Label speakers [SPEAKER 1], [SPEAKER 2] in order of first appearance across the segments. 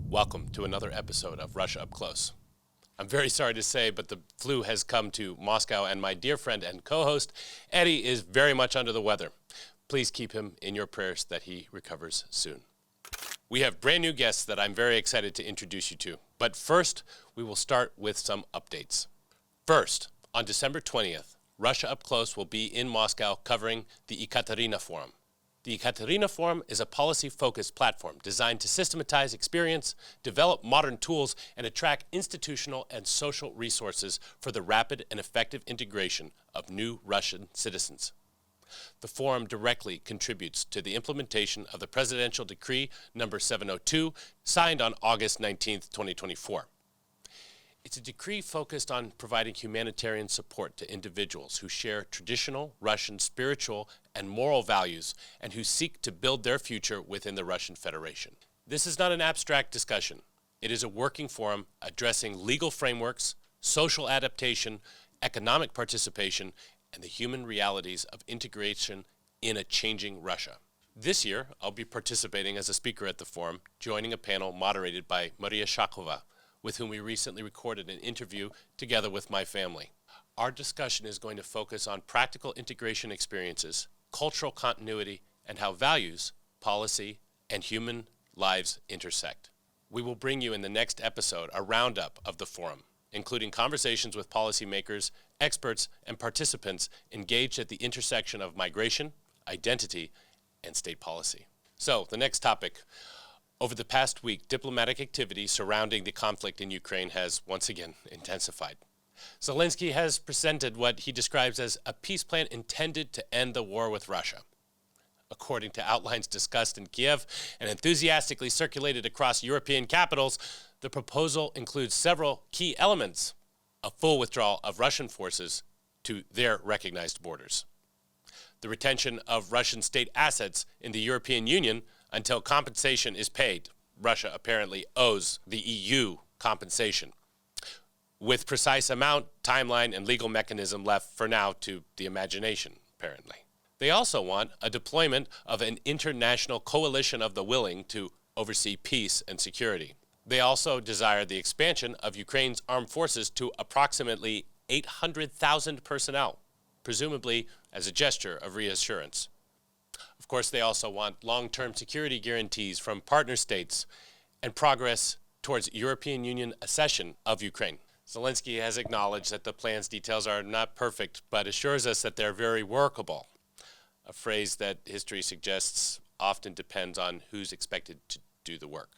[SPEAKER 1] Welcome to another episode of Russia Up Close. I'm very sorry to say, but the flu has come to Moscow, and my dear friend and co-host, Eddie, is very much under the weather. Please keep him in your prayers that he recovers soon. We have brand new guests that I'm very excited to introduce you to. But first, we will start with some updates. First, on December 20th, Russia Up Close will be in Moscow covering the Ekatarina Forum. The Ekatarina Forum is a policy-focused platform designed to systematize experience, develop modern tools, and attract institutional and social resources for the rapid and effective integration of new Russian citizens. The forum directly contributes to the implementation of the Presidential Decree number 702, signed on August 19, 2024. It's a decree focused on providing humanitarian support to individuals who share traditional Russian spiritual and moral values and who seek to build their future within the Russian Federation. This is not an abstract discussion. It is a working forum addressing legal frameworks, social adaptation, economic participation, and the human realities of integration in a changing Russia. This year, I'll be participating as a speaker at the forum, joining a panel moderated by Maria Shakova, with whom we recently recorded an interview together with my family. Our discussion is going to focus on practical integration experiences, cultural continuity, and how values, policy, and human lives intersect. We will bring you in the next episode a roundup of the forum, including conversations with policymakers, experts, and participants engaged at the intersection of migration, identity, and state policy. So, the next topic. Over the past week, diplomatic activity surrounding the conflict in Ukraine has once again intensified. Zelensky has presented what he describes as a peace plan intended to end the war with Russia. According to outlines discussed in Kiev and enthusiastically circulated across European capitals, the proposal includes several key elements: a full withdrawal of Russian forces to their recognized borders, the retention of Russian state assets in the European Union until compensation is paid. Russia apparently owes the EU compensation, with precise amount, timeline, and legal mechanism left for now to the imagination, apparently. They also want a deployment of an international coalition of the willing to oversee peace and security. They also desire the expansion of Ukraine's armed forces to approximately 800,000 personnel, presumably as a gesture of reassurance. Of course, they also want long-term security guarantees from partner states and progress towards European Union accession of Ukraine. Zelensky has acknowledged that the plan's details are not perfect, but assures us that they're very workable, a phrase that history suggests often depends on who's expected to do the work.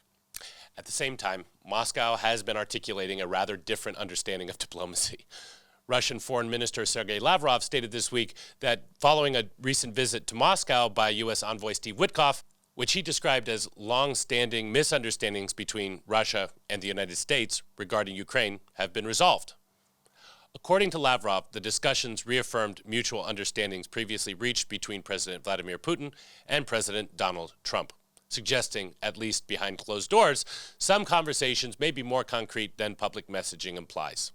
[SPEAKER 1] At the same time, Moscow has been articulating a rather different understanding of diplomacy. Russian Foreign Minister Sergei Lavrov stated this week that following a recent visit to Moscow by U.S. envoy Steve Witkoff, which he described as long-standing misunderstandings between Russia and the United States regarding Ukraine, have been resolved. According to Lavrov, the discussions reaffirmed mutual understandings previously reached between President Vladimir Putin and President Donald Trump, suggesting, at least behind closed doors, some conversations may be more concrete than public messaging implies.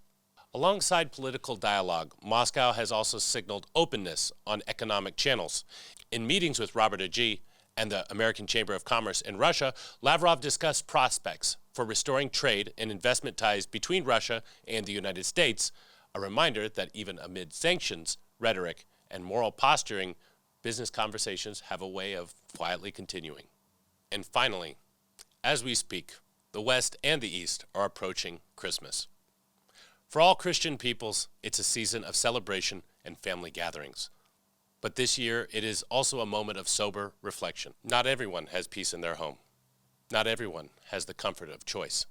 [SPEAKER 1] Alongside political dialogue, Moscow has also signaled openness on economic channels. In meetings with Robert Agee and the American Chamber of Commerce in Russia, Lavrov discussed prospects for restoring trade and investment ties between Russia and the United States, a reminder that even amid sanctions, rhetoric, and moral posturing, business conversations have a way of quietly continuing. And finally, as we speak, the West and the East are approaching Christmas. For all Christian peoples, it's a season of celebration and family gatherings. But this year, it is also a moment of sober reflection. Not everyone has peace in their home. Not everyone has the comfort of choice.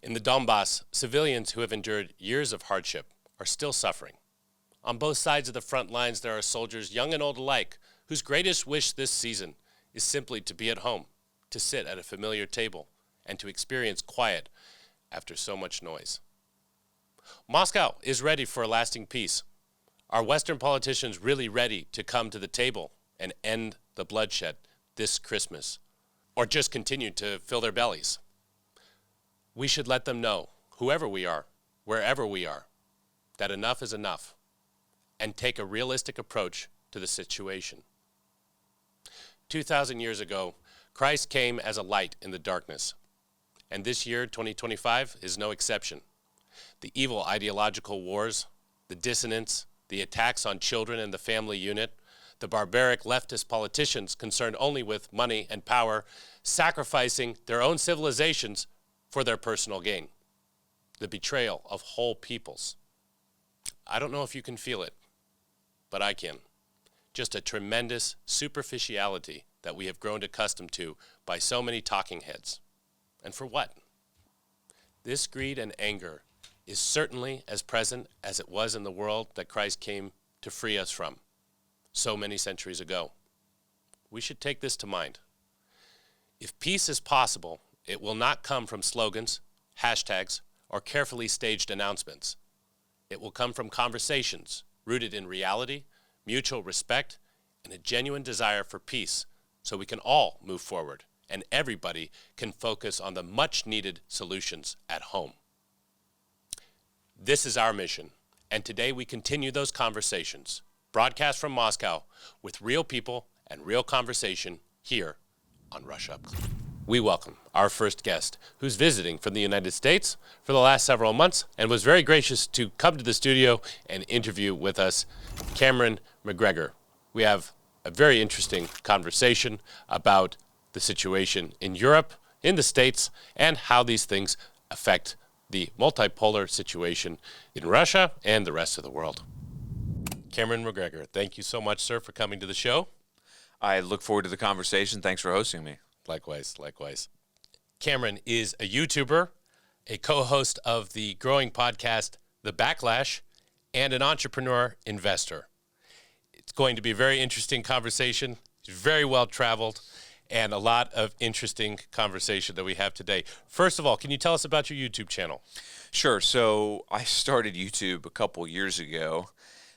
[SPEAKER 1] In the Donbass, civilians who have endured years of hardship are still suffering. On both sides of the front lines, there are soldiers, young and old alike, whose greatest wish this season is simply to be at home, to sit at a familiar table, and to experience quiet after so much noise. Moscow is ready for a lasting peace. Are Western politicians really ready to come to the table and end the bloodshed this Christmas, or just continue to fill their bellies? We should let them know, whoever we are, wherever we are, that enough is enough, and take a realistic approach to the situation. 2,000 years ago, Christ came as a light in the darkness, and this year, 2025, is no exception. The evil ideological wars, the dissonance, the attacks on children and the family unit, the barbaric leftist politicians concerned only with money and power, sacrificing their own civilizations for their personal gain, the betrayal of whole peoples. I don't know if you can feel it, but I can. Just a tremendous superficiality that we have grown accustomed to by so many talking heads. And for what? This greed and anger is certainly as present as it was in the world that Christ came to free us from so many centuries ago. We should take this to mind. If peace is possible, it will not come from slogans, hashtags, or carefully staged announcements. It will come from conversations rooted in reality, mutual respect, and a genuine desire for peace, so we can all move forward and everybody can focus on the much-needed solutions at home. This is our mission, and today we continue those conversations, broadcast from Moscow, with real people and real conversation here on Russia Up Close. We welcome our first guest, who's visiting from the United States for the last several months and was very gracious to come to the studio and interview with us, Cameron McGregor. We have a very interesting conversation about the situation in Europe, in the States, and how these things affect the multipolar situation in Russia and the rest of the world. Cameron McGregor, thank you so much, sir, for coming to the show.
[SPEAKER 2] I look forward to the conversation. Thanks for hosting me.
[SPEAKER 1] Likewise. Cameron is a YouTuber, a co-host of the growing podcast, The Backlash, and an entrepreneur investor. It's going to be a very interesting conversation. It's very well traveled and a lot of interesting conversation that we have today. First of all, can you tell us about your YouTube channel?
[SPEAKER 2] Sure. So I started YouTube a couple years ago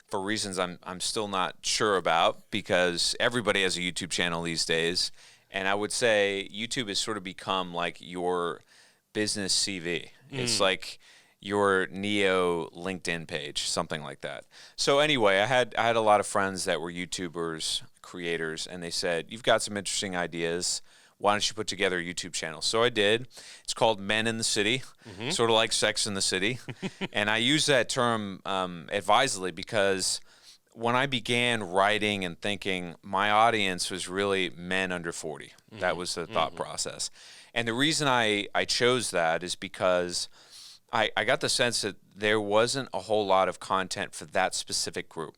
[SPEAKER 2] for reasons I'm still not sure about, because everybody has a YouTube channel these days. And I would say YouTube has sort of become like your business CV. It's like your Neo LinkedIn page, something like that. So anyway, I had a lot of friends that were YouTubers, creators, and they said, "You've got some interesting ideas. Why don't you put together a YouTube channel?" So I did. It's called Men in the City, sort of like Sex in the City. And I use that term advisedly because when I began writing and thinking, my audience was really men under 40. That was the thought process. And the reason I chose that is because I got the sense that there wasn't a whole lot of content for that specific group.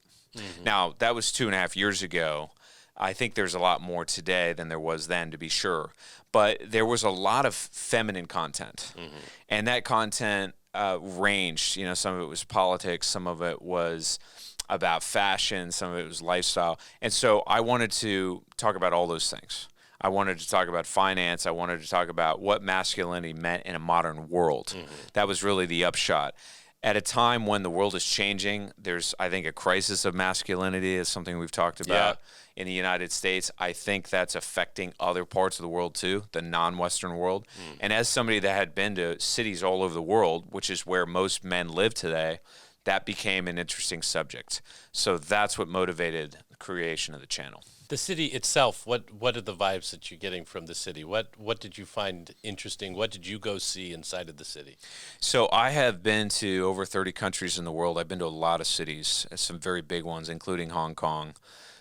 [SPEAKER 2] Now, that was 2.5 years ago. I think there's a lot more today than there was then, to be sure. But there was a lot of feminine content. And that content ranged. You know, some of it was politics, some of it was about fashion, some of it was lifestyle. And so I wanted to talk about all those things. I wanted to talk about finance. I wanted to talk about what masculinity meant in a modern world. That was really the upshot. At a time when the world is changing, there's, I think, a crisis of masculinity is something we've talked about in the United States. I think that's affecting other parts of the world too, the non-Western world. And as somebody that had been to cities all over the world, which is where most men live today, that became an interesting subject. So that's what motivated the creation of the channel.
[SPEAKER 1] The city itself, what are the vibes that you're getting from the city? What did you find interesting? What did you go see inside of the city?
[SPEAKER 2] So I have been to over 30 countries in the world. I've been to a lot of cities, some very big ones, including Hong Kong.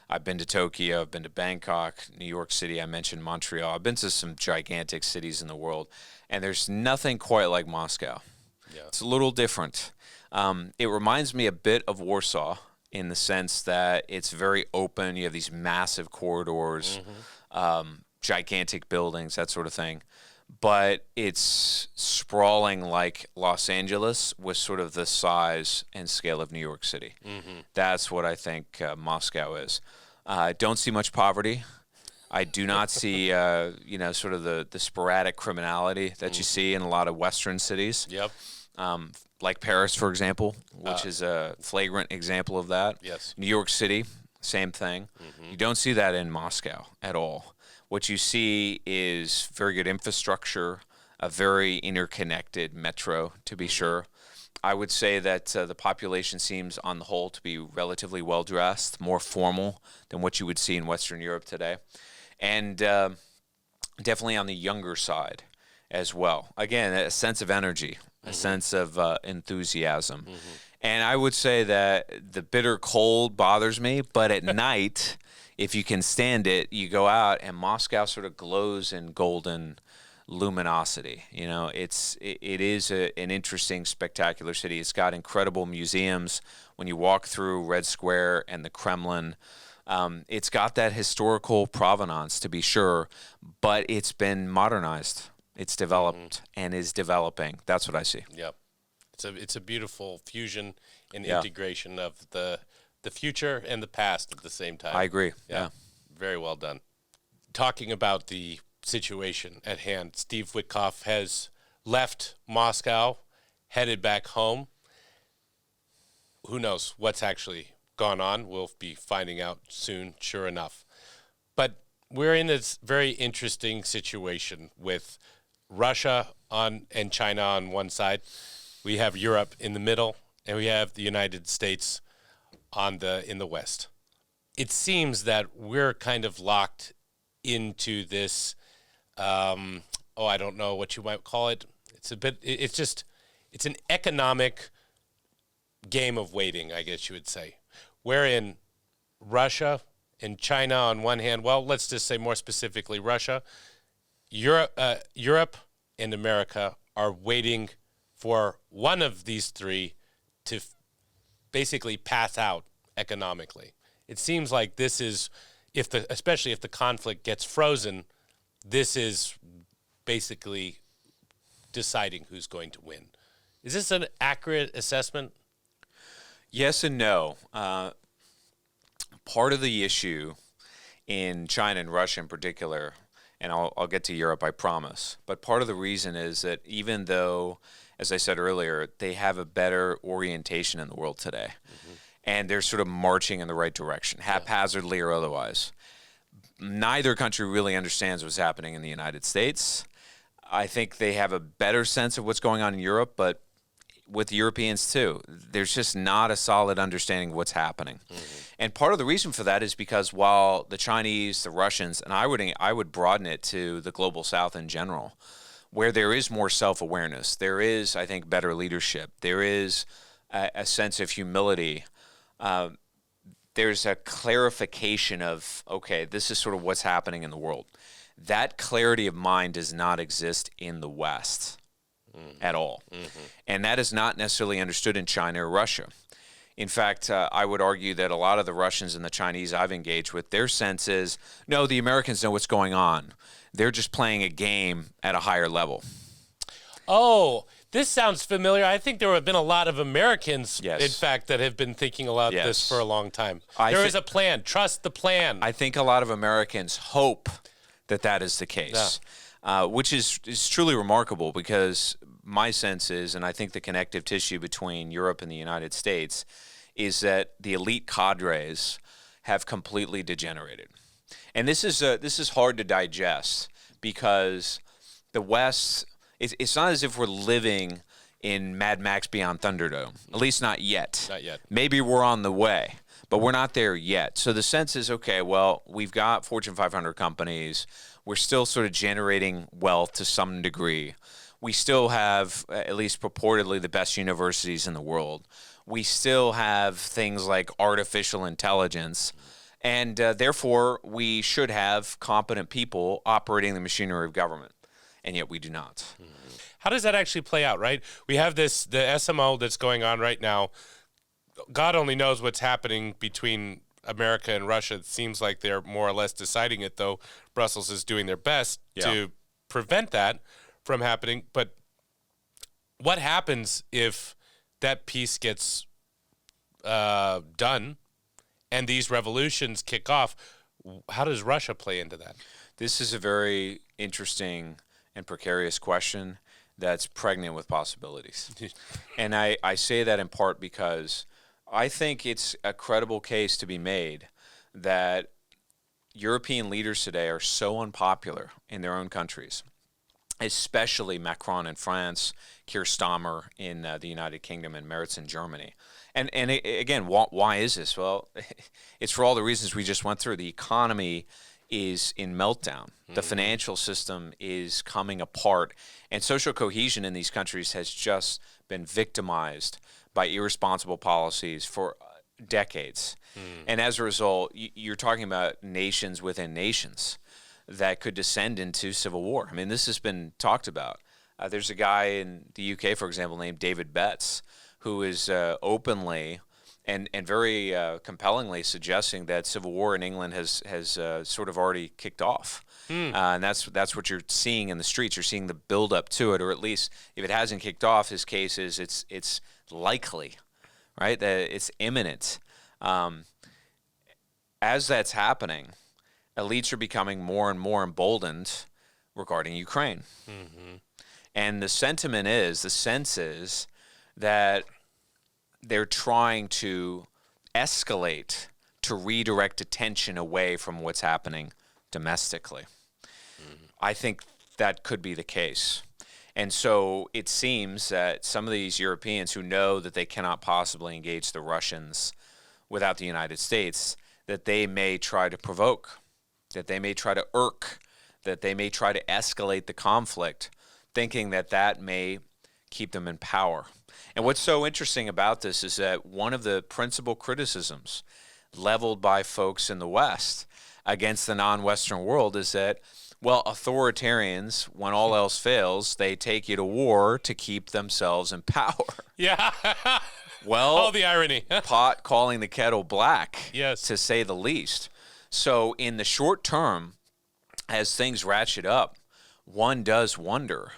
[SPEAKER 2] I've been to Tokyo, I've been to Bangkok, New York City, I mentioned Montreal. I've been to some gigantic cities in the world, and there's nothing quite like Moscow.
[SPEAKER 1] Yeah.
[SPEAKER 2] It's a little different. It reminds me a bit of Warsaw, in the sense that it's very open. You have these massive corridors, gigantic buildings, that sort of thing. But it's sprawling like Los Angeles with sort of the size and scale of New York City. That's what I think Moscow is. I don't see much poverty. I do not see, sort of the sporadic criminality that you see in a lot of Western cities.
[SPEAKER 1] Yep.
[SPEAKER 2] Like Paris, for example, which is a flagrant example of that.
[SPEAKER 1] Yes.
[SPEAKER 2] New York City, same thing. You don't see that in Moscow at all. What you see is very good infrastructure, a very interconnected metro, to be sure. I would say that the population seems, on the whole, to be relatively well-dressed, more formal than what you would see in Western Europe today. And definitely on the younger side as well. Again, a sense of energy, a sense of enthusiasm. And I would say that the bitter cold bothers me, but at night, if you can stand it, you go out and Moscow sort of glows in golden luminosity. You know, it is an interesting, spectacular city. It's got incredible museums. When you walk through Red Square and the Kremlin, it's got that historical provenance, to be sure, but it's been modernized. It's developed and is developing. That's what I see.
[SPEAKER 1] Yep. It's a beautiful fusion and integration of the future and the past at the same time.
[SPEAKER 2] I agree. Yeah.
[SPEAKER 1] Very well done. Talking about the situation at hand, Steve Witkoff has left Moscow, headed back home. Who knows what's actually gone on? We'll be finding out soon, sure enough. But we're in this very interesting situation with Russia and China on one side. We have Europe in the middle, and we have the United States in the west. It seems that we're kind of locked into this. I don't know what you might call it. It's an economic game of waiting, I guess you would say. Wherein Russia and China on one hand, well, let's just say more specifically Russia, Europe and America are waiting for one of these three to basically pass out economically. It seems like this is, especially if the conflict gets frozen, this is basically deciding who's going to win. Is this an accurate assessment?
[SPEAKER 2] Yes and no. Part of the issue in China and Russia in particular, and I'll get to Europe, I promise, but part of the reason is that even though, as I said earlier, they have a better orientation in the world today, and they're sort of marching in the right direction, haphazardly or otherwise, neither country really understands what's happening in the United States. I think they have a better sense of what's going on in Europe, but with the Europeans too, there's just not a solid understanding of what's happening. And part of the reason for that is because while the Chinese, the Russians, and I would broaden it to the global South in general, where there is more self-awareness, there is, I think, better leadership, there is a sense of humility, there's a clarification of, okay, this is sort of what's happening in the world. That clarity of mind does not exist in the West at all. And that is not necessarily understood in China or Russia. In fact, I would argue that a lot of the Russians and the Chinese I've engaged with, their sense is, no, the Americans know what's going on. They're just playing a game at a higher level.
[SPEAKER 1] Oh, this sounds familiar. I think there have been a lot of Americans,
[SPEAKER 2] Yes.
[SPEAKER 1] in fact, that have been thinking about
[SPEAKER 2] Yes.
[SPEAKER 1] this for a long time.
[SPEAKER 2] I
[SPEAKER 1] There
[SPEAKER 2] thi-
[SPEAKER 1] is a plan. Trust the plan.
[SPEAKER 2] I think a lot of Americans hope that that is the case, which is truly remarkable because my sense is, and I think the connective tissue between Europe and the United States is that the elite cadres have completely degenerated. And this is hard to digest because the West, it's not as if we're living in Mad Max Beyond Thunderdome, at least not yet.
[SPEAKER 1] Not yet.
[SPEAKER 2] Maybe we're on the way, but we're not there yet. So the sense is, okay, well, we've got Fortune 500 companies. We're still sort of generating wealth to some degree. We still have, at least purportedly, the best universities in the world. We still have things like artificial intelligence. And therefore, we should have competent people operating the machinery of government. And yet we do not.
[SPEAKER 1] How does that actually play out, right? We have the SMO that's going on right now. God only knows what's happening between America and Russia. It seems like they're more or less deciding it, though Brussels is doing their best to prevent that from happening. But what happens if that peace gets done and these revolutions kick off? How does Russia play into that?
[SPEAKER 2] This is a very interesting and precarious question that's pregnant with possibilities. And I say that in part because I think it's a credible case to be made that European leaders today are so unpopular in their own countries, especially Macron in France, Keir Starmer in the United Kingdom, and Merz in Germany. And again, why is this? Well, it's for all the reasons we just went through. The economy is in meltdown. The financial system is coming apart. And social cohesion in these countries has just been victimized by irresponsible policies for decades. And as a result, you're talking about nations within nations that could descend into civil war. I mean, this has been talked about. There's a guy in the UK, for example, named David Betts, who is openly and very compellingly suggesting that civil war in England has sort of already kicked off. And that's what you're seeing in the streets. You're seeing the buildup to it, or at least if it hasn't kicked off, his case is it's likely, right, that it's imminent. As that's happening, elites are becoming more and more emboldened regarding Ukraine. And the sense is that they're trying to escalate to redirect attention away from what's happening domestically. I think that could be the case. And so it seems that some of these Europeans who know that they cannot possibly engage the Russians without the United States, that they may try to provoke, that they may try to irk, that they may try to escalate the conflict, thinking that that may keep them in power. And what's so interesting about this is that one of the principal criticisms leveled by folks in the West against the non-Western world is that, well, authoritarians, when all else fails, they take you to war to keep themselves in power.
[SPEAKER 1] Yeah.
[SPEAKER 2] Well,
[SPEAKER 1] Oh, the irony.
[SPEAKER 2] pot calling the kettle black,
[SPEAKER 1] Yes.
[SPEAKER 2] to say the least. So in the short term, as things ratchet up, one does wonder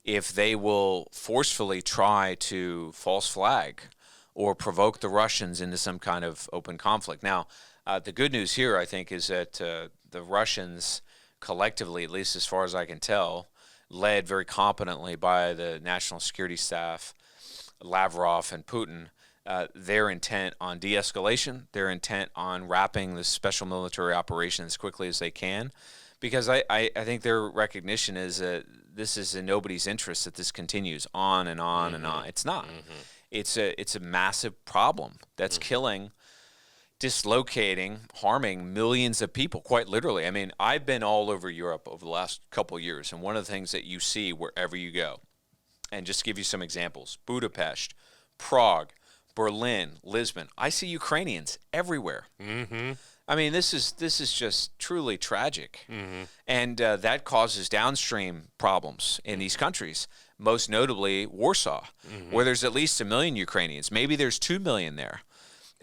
[SPEAKER 2] if they will forcefully try to false flag or provoke the Russians into some kind of open conflict. Now, the good news here, I think, is that the Russians collectively, at least as far as I can tell, led very competently by the National Security Staff, Lavrov and Putin, their intent on de-escalation, their intent on wrapping the special military operation as quickly as they can, because I think their recognition is that this is in nobody's interest that this continues on and on and on. It's not. It's a massive problem that's killing, dislocating, harming millions of people, quite literally. I mean, I've been all over Europe over the last couple of years, and one of the things that you see wherever you go, and just to give you some examples, Budapest, Prague, Berlin, Lisbon, I see Ukrainians everywhere. I mean, this is just truly tragic. And that causes downstream problems in these countries, most notably Warsaw, where there's at least 1 million Ukrainians. Maybe there's 2 million there.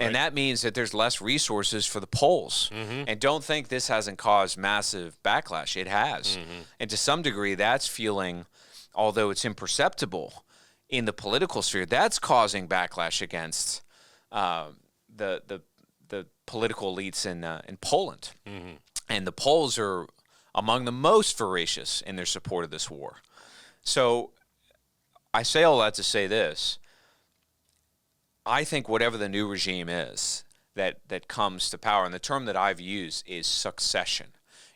[SPEAKER 2] And that means that there's less resources for the Poles. And don't think this hasn't caused massive backlash. It has. And to some degree, that's fueling, although it's imperceptible in the political sphere, that's causing backlash against the political elites in Poland. And the Poles are among the most voracious in their support of this war. So I say all that to say this. I think whatever the new regime is that comes to power, and the term that I've used is succession.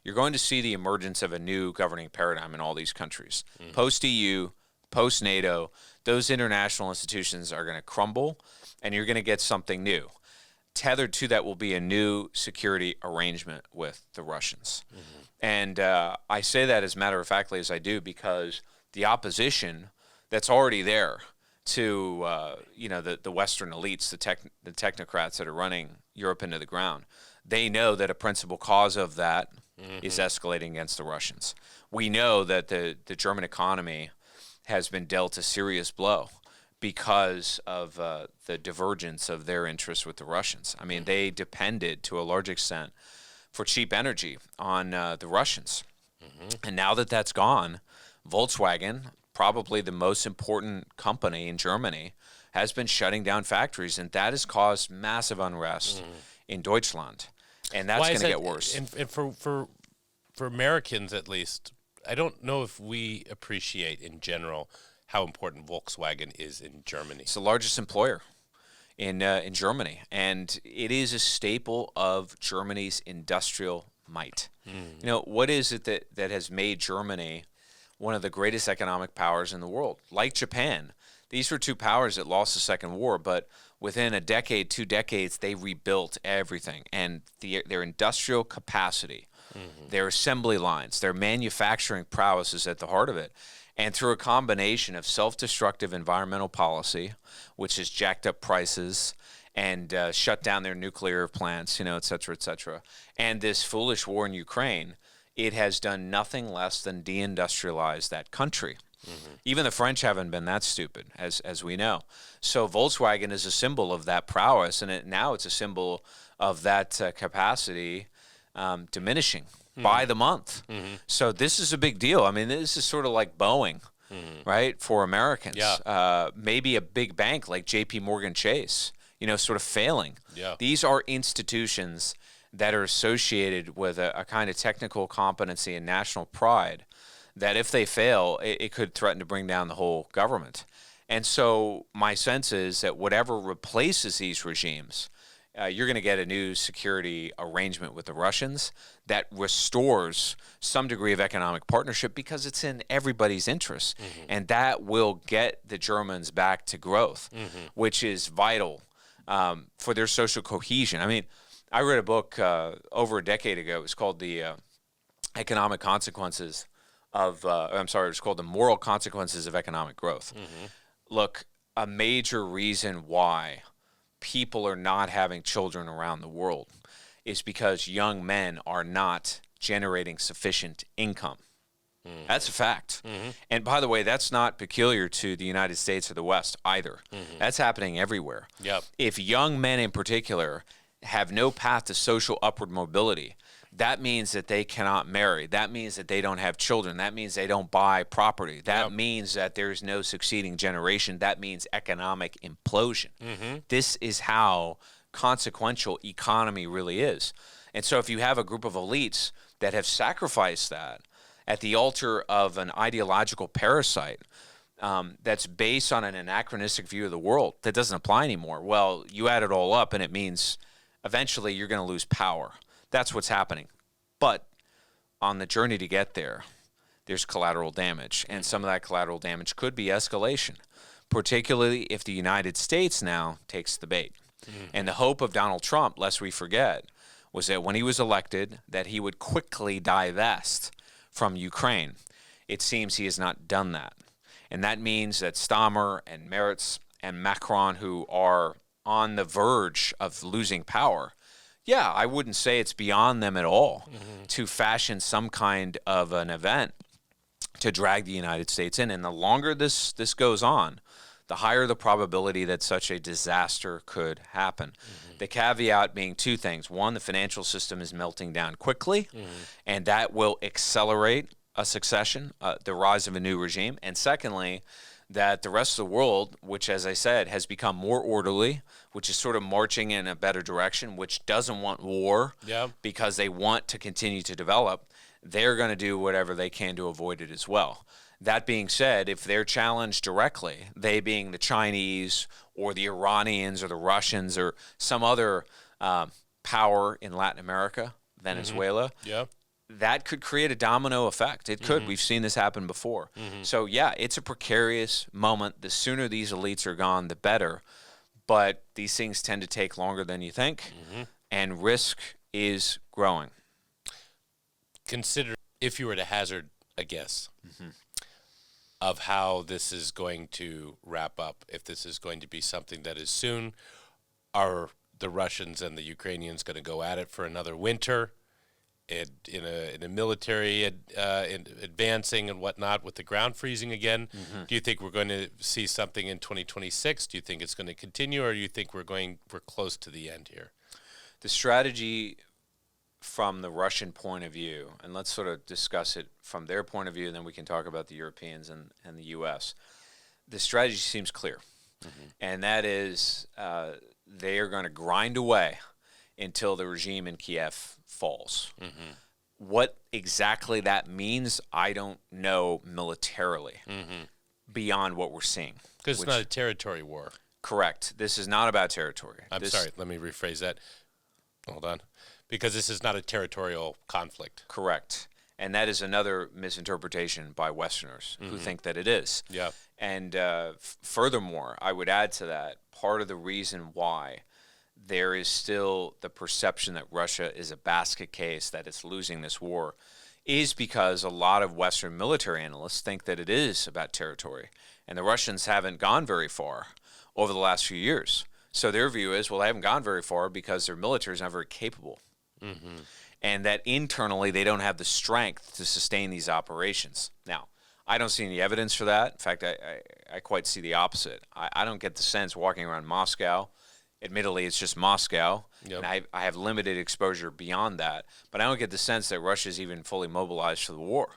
[SPEAKER 2] You're going to see the emergence of a new governing paradigm in all these countries. Post-EU, post-NATO, those international institutions are going to crumble, and you're going to get something new. Tethered to that will be a new security arrangement with the Russians. And I say that as matter-of-factly as I do because the opposition that's already there to the Western elites, the technocrats that are running Europe into the ground, they know that a principal cause of that is escalating against the Russians. We know that the German economy has been dealt a serious blow because of the divergence of their interests with the Russians. I mean, they depended to a large extent for cheap energy on the Russians. And now that that's gone, Volkswagen, probably the most important company in Germany, has been shutting down factories, and that has caused massive unrest in Deutschland. And that's going to get worse.
[SPEAKER 1] And for Americans, at least, I don't know if we appreciate in general how important Volkswagen is in Germany.
[SPEAKER 2] It's the largest employer in Germany, and it is a staple of Germany's industrial might. You know, what is it that has made Germany one of the greatest economic powers in the world? Like Japan, these were two powers that lost the Second War, but within a decade, 2 decades, they rebuilt everything. And their industrial capacity, their assembly lines, their manufacturing prowess is at the heart of it. And through a combination of self-destructive environmental policy, which has jacked up prices and shut down their nuclear plants, et cetera, and this foolish war in Ukraine, it has done nothing less than deindustrialize that country. Even the French haven't been that stupid, as we know. So Volkswagen is a symbol of that prowess, and now it's a symbol of that capacity diminishing by the month. So this is a big deal. I mean, this is sort of like Boeing, right, for Americans. Maybe a big bank like J.P. Morgan Chase, sort of failing. These are institutions that are associated with a kind of technical competency and national pride that if they fail, it could threaten to bring down the whole government. And so my sense is that whatever replaces these regimes, you're going to get a new security arrangement with the Russians that restores some degree of economic partnership because it's in everybody's interest. And that will get the Germans back to growth, which is vital for their social cohesion. I mean, I read a book over a decade ago. It was called The Economic Consequences of, it was called The Moral Consequences of Economic Growth. Look, a major reason why people are not having children around the world is because young men are not generating sufficient income. That's a fact. And by the way, that's not peculiar to the United States or the West either. That's happening everywhere. If young men in particular have no path to social upward mobility, that means that they cannot marry. That means that they don't have children. That means they don't buy property. That means that there's no succeeding generation. That means economic implosion. This is how consequential economy really is. And so if you have a group of elites that have sacrificed that at the altar of an ideological parasite that's based on an anachronistic view of the world that doesn't apply anymore, well, you add it all up and it means eventually you're going to lose power. That's what's happening. But on the journey to get there, there's collateral damage. And some of that collateral damage could be escalation, particularly if the United States now takes the bait. And the hope of Donald Trump, lest we forget, was that when he was elected, that he would quickly divest from Ukraine. It seems he has not done that. And that means that Stammer and Meretz and Macron, who are on the verge of losing power, I wouldn't say it's beyond them at all to fashion some kind of an event to drag the United States in. And the longer this goes on, the higher the probability that such a disaster could happen. The caveat being two things. One, the financial system is melting down quickly, and that will accelerate a succession, the rise of a new regime. And secondly, that the rest of the world, which, as I said, has become more orderly, which is sort of marching in a better direction, which doesn't want war because they want to continue to develop, they're going to do whatever they can to avoid it as well. That being said, if they're challenged directly, they being the Chinese or the Iranians or the Russians or some other power in Latin America, Venezuela, that could create a domino effect. It could. We've seen this happen before. So, yeah, it's a precarious moment. The sooner these elites are gone, the better. But these things tend to take longer than you think, and risk is growing.
[SPEAKER 1] Consider, if you were to hazard a guess of how this is going to wrap up, if this is going to be something that is soon, are the Russians and the Ukrainians going to go at it for another winter in a military advancing and whatnot with the ground freezing again? Do you think we're going to see something in 2026? Do you think it's going to continue, or do you think we're close to the end here?
[SPEAKER 2] The strategy from the Russian point of view, and let's sort of discuss it from their point of view, and then we can talk about the Europeans and the U.S. The strategy seems clear, and that is they are going to grind away until the regime in Kiev falls. What exactly that means, I don't know militarily, beyond what we're seeing.
[SPEAKER 1] Because it's not a territory war.
[SPEAKER 2] Correct. This is not about territory.
[SPEAKER 1] I'm sorry, let me rephrase that. Hold on. Because this is not a territorial conflict.
[SPEAKER 2] Correct. And that is another misinterpretation by Westerners who think that it is.
[SPEAKER 1] Yeah.
[SPEAKER 2] And furthermore, I would add to that, part of the reason why there is still the perception that Russia is a basket case, that it's losing this war, is because a lot of Western military analysts think that it is about territory. And the Russians haven't gone very far over the last few years. So their view is, well, they haven't gone very far because their military is not very capable. And that internally they don't have the strength to sustain these operations. Now, I don't see any evidence for that. In fact, I quite see the opposite. I don't get the sense walking around Moscow. Admittedly, it's just Moscow, and I have limited exposure beyond that. But I don't get the sense that Russia's even fully mobilized for the war.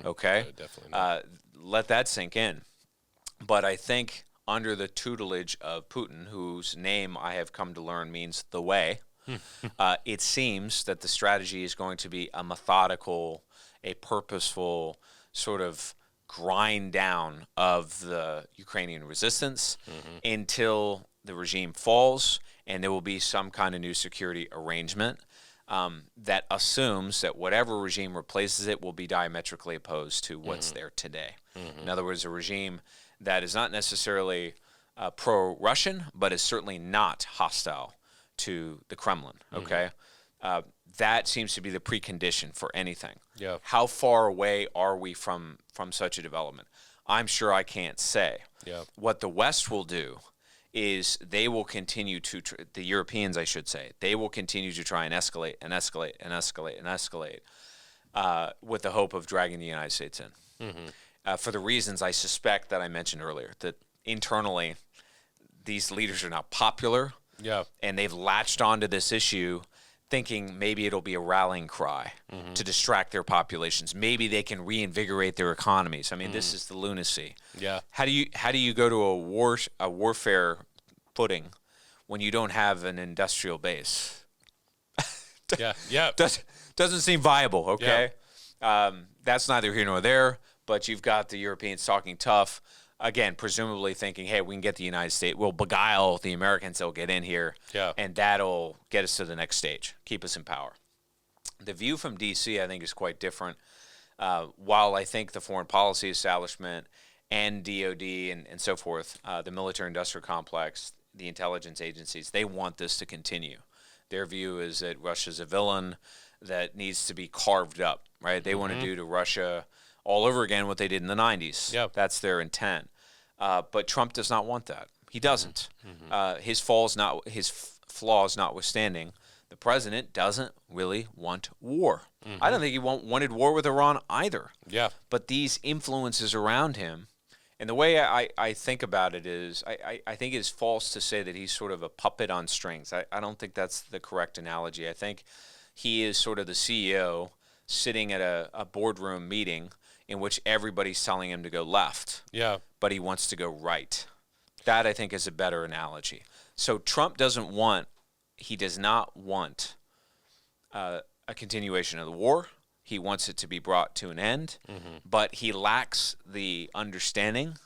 [SPEAKER 2] Okay?
[SPEAKER 1] Definitely not.
[SPEAKER 2] Let that sink in. But I think under the tutelage of Putin, whose name I have come to learn means the way, it seems that the strategy is going to be a methodical, a purposeful sort of grind down of the Ukrainian resistance until the regime falls, and there will be some kind of new security arrangement that assumes that whatever regime replaces it will be diametrically opposed to what's there today. In other words, a regime that is not necessarily pro-Russian, but is certainly not hostile to the Kremlin, okay? That seems to be the precondition for anything.
[SPEAKER 1] Yeah.
[SPEAKER 2] How far away are we from such a development? I'm sure I can't say.
[SPEAKER 1] Yeah.
[SPEAKER 2] What the West will do is they will continue to, the Europeans, I should say, they will continue to try and escalate and escalate and escalate and escalate with the hope of dragging the United States in. For the reasons I suspect that I mentioned earlier, that internally these leaders are not popular, and they've latched onto this issue thinking maybe it'll be a rallying cry to distract their populations. Maybe they can reinvigorate their economies. I mean, this is the lunacy.
[SPEAKER 1] Yeah.
[SPEAKER 2] How do you go to a warfare footing when you don't have an industrial base?
[SPEAKER 1] Yeah.
[SPEAKER 2] Doesn't seem viable, okay? That's neither here nor there, but you've got the Europeans talking tough. Again, presumably thinking, hey, we can get the United States, we'll beguile the Americans, they'll get in here, and that'll get us to the next stage, keep us in power. The view from D.C., I think, is quite different. While I think the foreign policy establishment and DOD and so forth, the military-industrial complex, the intelligence agencies, they want this to continue. Their view is that Russia's a villain that needs to be carved up, right? They want to do to Russia all over again what they did in the 90s. That's their intent. But Trump does not want that. He doesn't. His flaws notwithstanding, the president doesn't really want war. I don't think he wanted war with Iran either. But these influences around him And the way I think about it is, I think it's false to say that he's sort of a puppet on strings. I don't think that's the correct analogy. I think he is sort of the CEO sitting at a boardroom meeting in which everybody's telling him to go left, but he wants to go right. That, I think, is a better analogy. So Trump does not want a continuation of the war. He wants it to be brought to an end, but he lacks the understanding,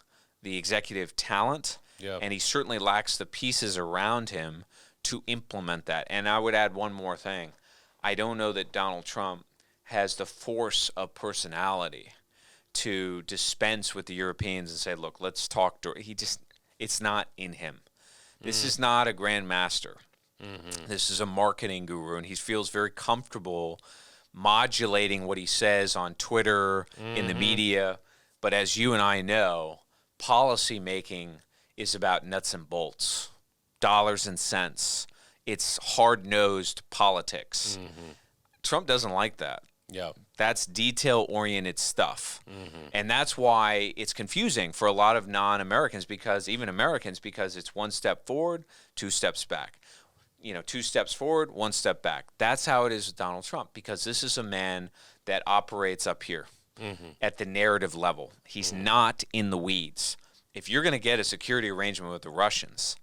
[SPEAKER 2] the executive talent, and he certainly lacks the pieces around him to implement that. And I would add one more thing. I don't know that Donald Trump has the force of personality to dispense with the Europeans and say, look, let's talk. It's not in him. This is not a grandmaster. This is a marketing guru, and he feels very comfortable modulating what he says on Twitter, in the media. But as you and I know, policy making is about nuts and bolts, dollars and cents. It's hard-nosed politics. Trump doesn't like that. That's detail-oriented stuff. And that's why it's confusing for a lot of non-Americans, even Americans, because it's one step forward, two steps back. 2 steps forward, 1 step back. That's how it is with Donald Trump, because this is a man that operates up here at the narrative level. He's not in the weeds. If you're going to get a security arrangement with the Russians,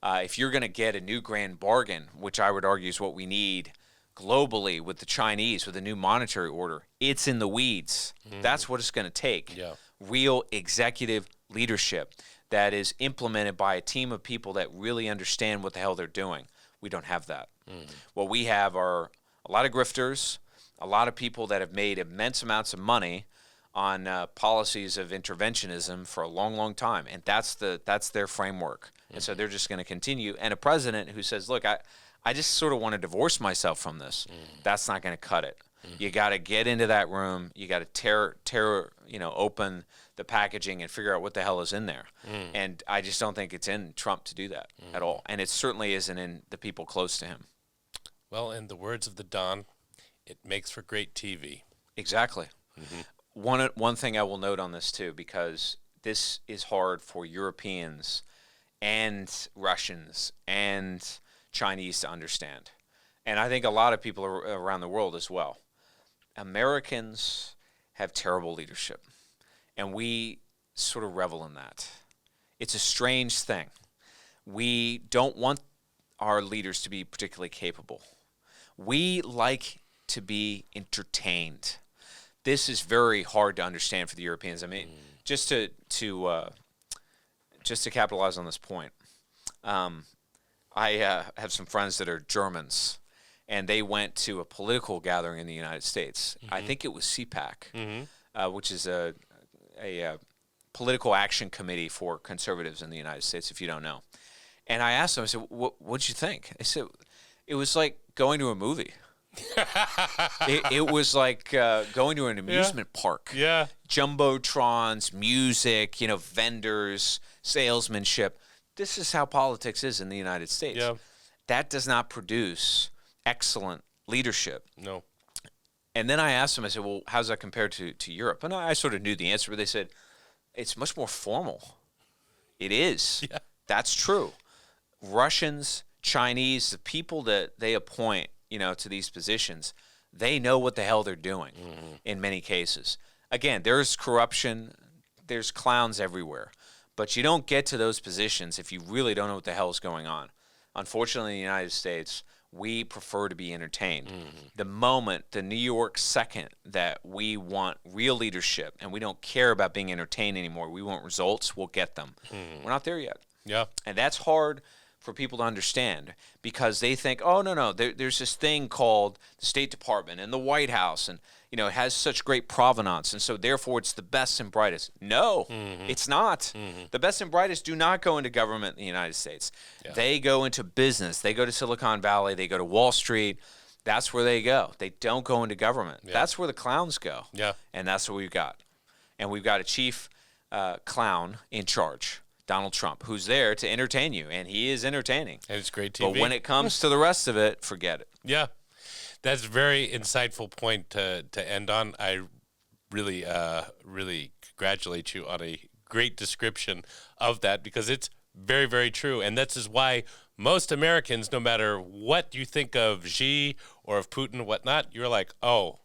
[SPEAKER 2] if you're going to get a new grand bargain, which I would argue is what we need globally with the Chinese, with a new monetary order, it's in the weeds. That's what it's going to take. Real executive leadership that is implemented by a team of people that really understand what the hell they're doing. We don't have that. What we have are a lot of grifters, a lot of people that have made immense amounts of money on policies of interventionism for a long, long time, and that's their framework. And so they're just going to continue. And a president who says, look, I just sort of want to divorce myself from this. That's not going to cut it. You got to get into that room. You got to tear open the packaging and figure out what the hell is in there. And I just don't think it's in Trump to do that at all. And it certainly isn't in the people close to him.
[SPEAKER 1] Well, in the words of the Don, it makes for great TV.
[SPEAKER 2] Exactly. One thing I will note on this too, because this is hard for Europeans and Russians and Chinese to understand. And I think a lot of people around the world as well. Americans have terrible leadership, and we sort of revel in that. It's a strange thing. We don't want our leaders to be particularly capable. We like to be entertained. This is very hard to understand for the Europeans. I mean, just to capitalize on this point, I have some friends that are Germans, and they went to a political gathering in the United States. I think it was CPAC, which is a political action committee for conservatives in the United States, if you don't know. And I asked them, I said, what'd you think? They said, it was like going to a movie. It was like going to an amusement park. Jumbotrons, music, vendors, salesmanship. This is how politics is in the United States. That does not produce excellent leadership.
[SPEAKER 1] No.
[SPEAKER 2] And then I asked them, I said, well, how's that compared to Europe? And I sort of knew the answer, but they said, it's much more formal. It is. That's true. Russians, Chinese, the people that they appoint, to these positions, they know what the hell they're doing in many cases. Again, there's corruption, there's clowns everywhere, but you don't get to those positions if you really don't know what the hell is going on. Unfortunately, in the United States, we prefer to be entertained. The moment, the New York second that we want real leadership and we don't care about being entertained anymore, we want results, we'll get them. We're not there yet. And that's hard for people to understand because they think, oh, no, there's this thing called the State Department and the White House, and it has such great provenance, and so therefore it's the best and brightest. No, it's not. The best and brightest do not go into government in the United States. They go into business. They go to Silicon Valley. They go to Wall Street. That's where they go. They don't go into government. That's where the clowns go. And that's what we've got. And we've got a chief clown in charge, Donald Trump, who's there to entertain you, and he is entertaining.
[SPEAKER 1] And it's great TV.
[SPEAKER 2] But when it comes to the rest of it, forget it.
[SPEAKER 1] That's a very insightful point to end on. I really congratulate you on a great description of that, because it's very, very true. And this is why most Americans, no matter what you think of Xi or of Putin and whatnot, you're like, oh,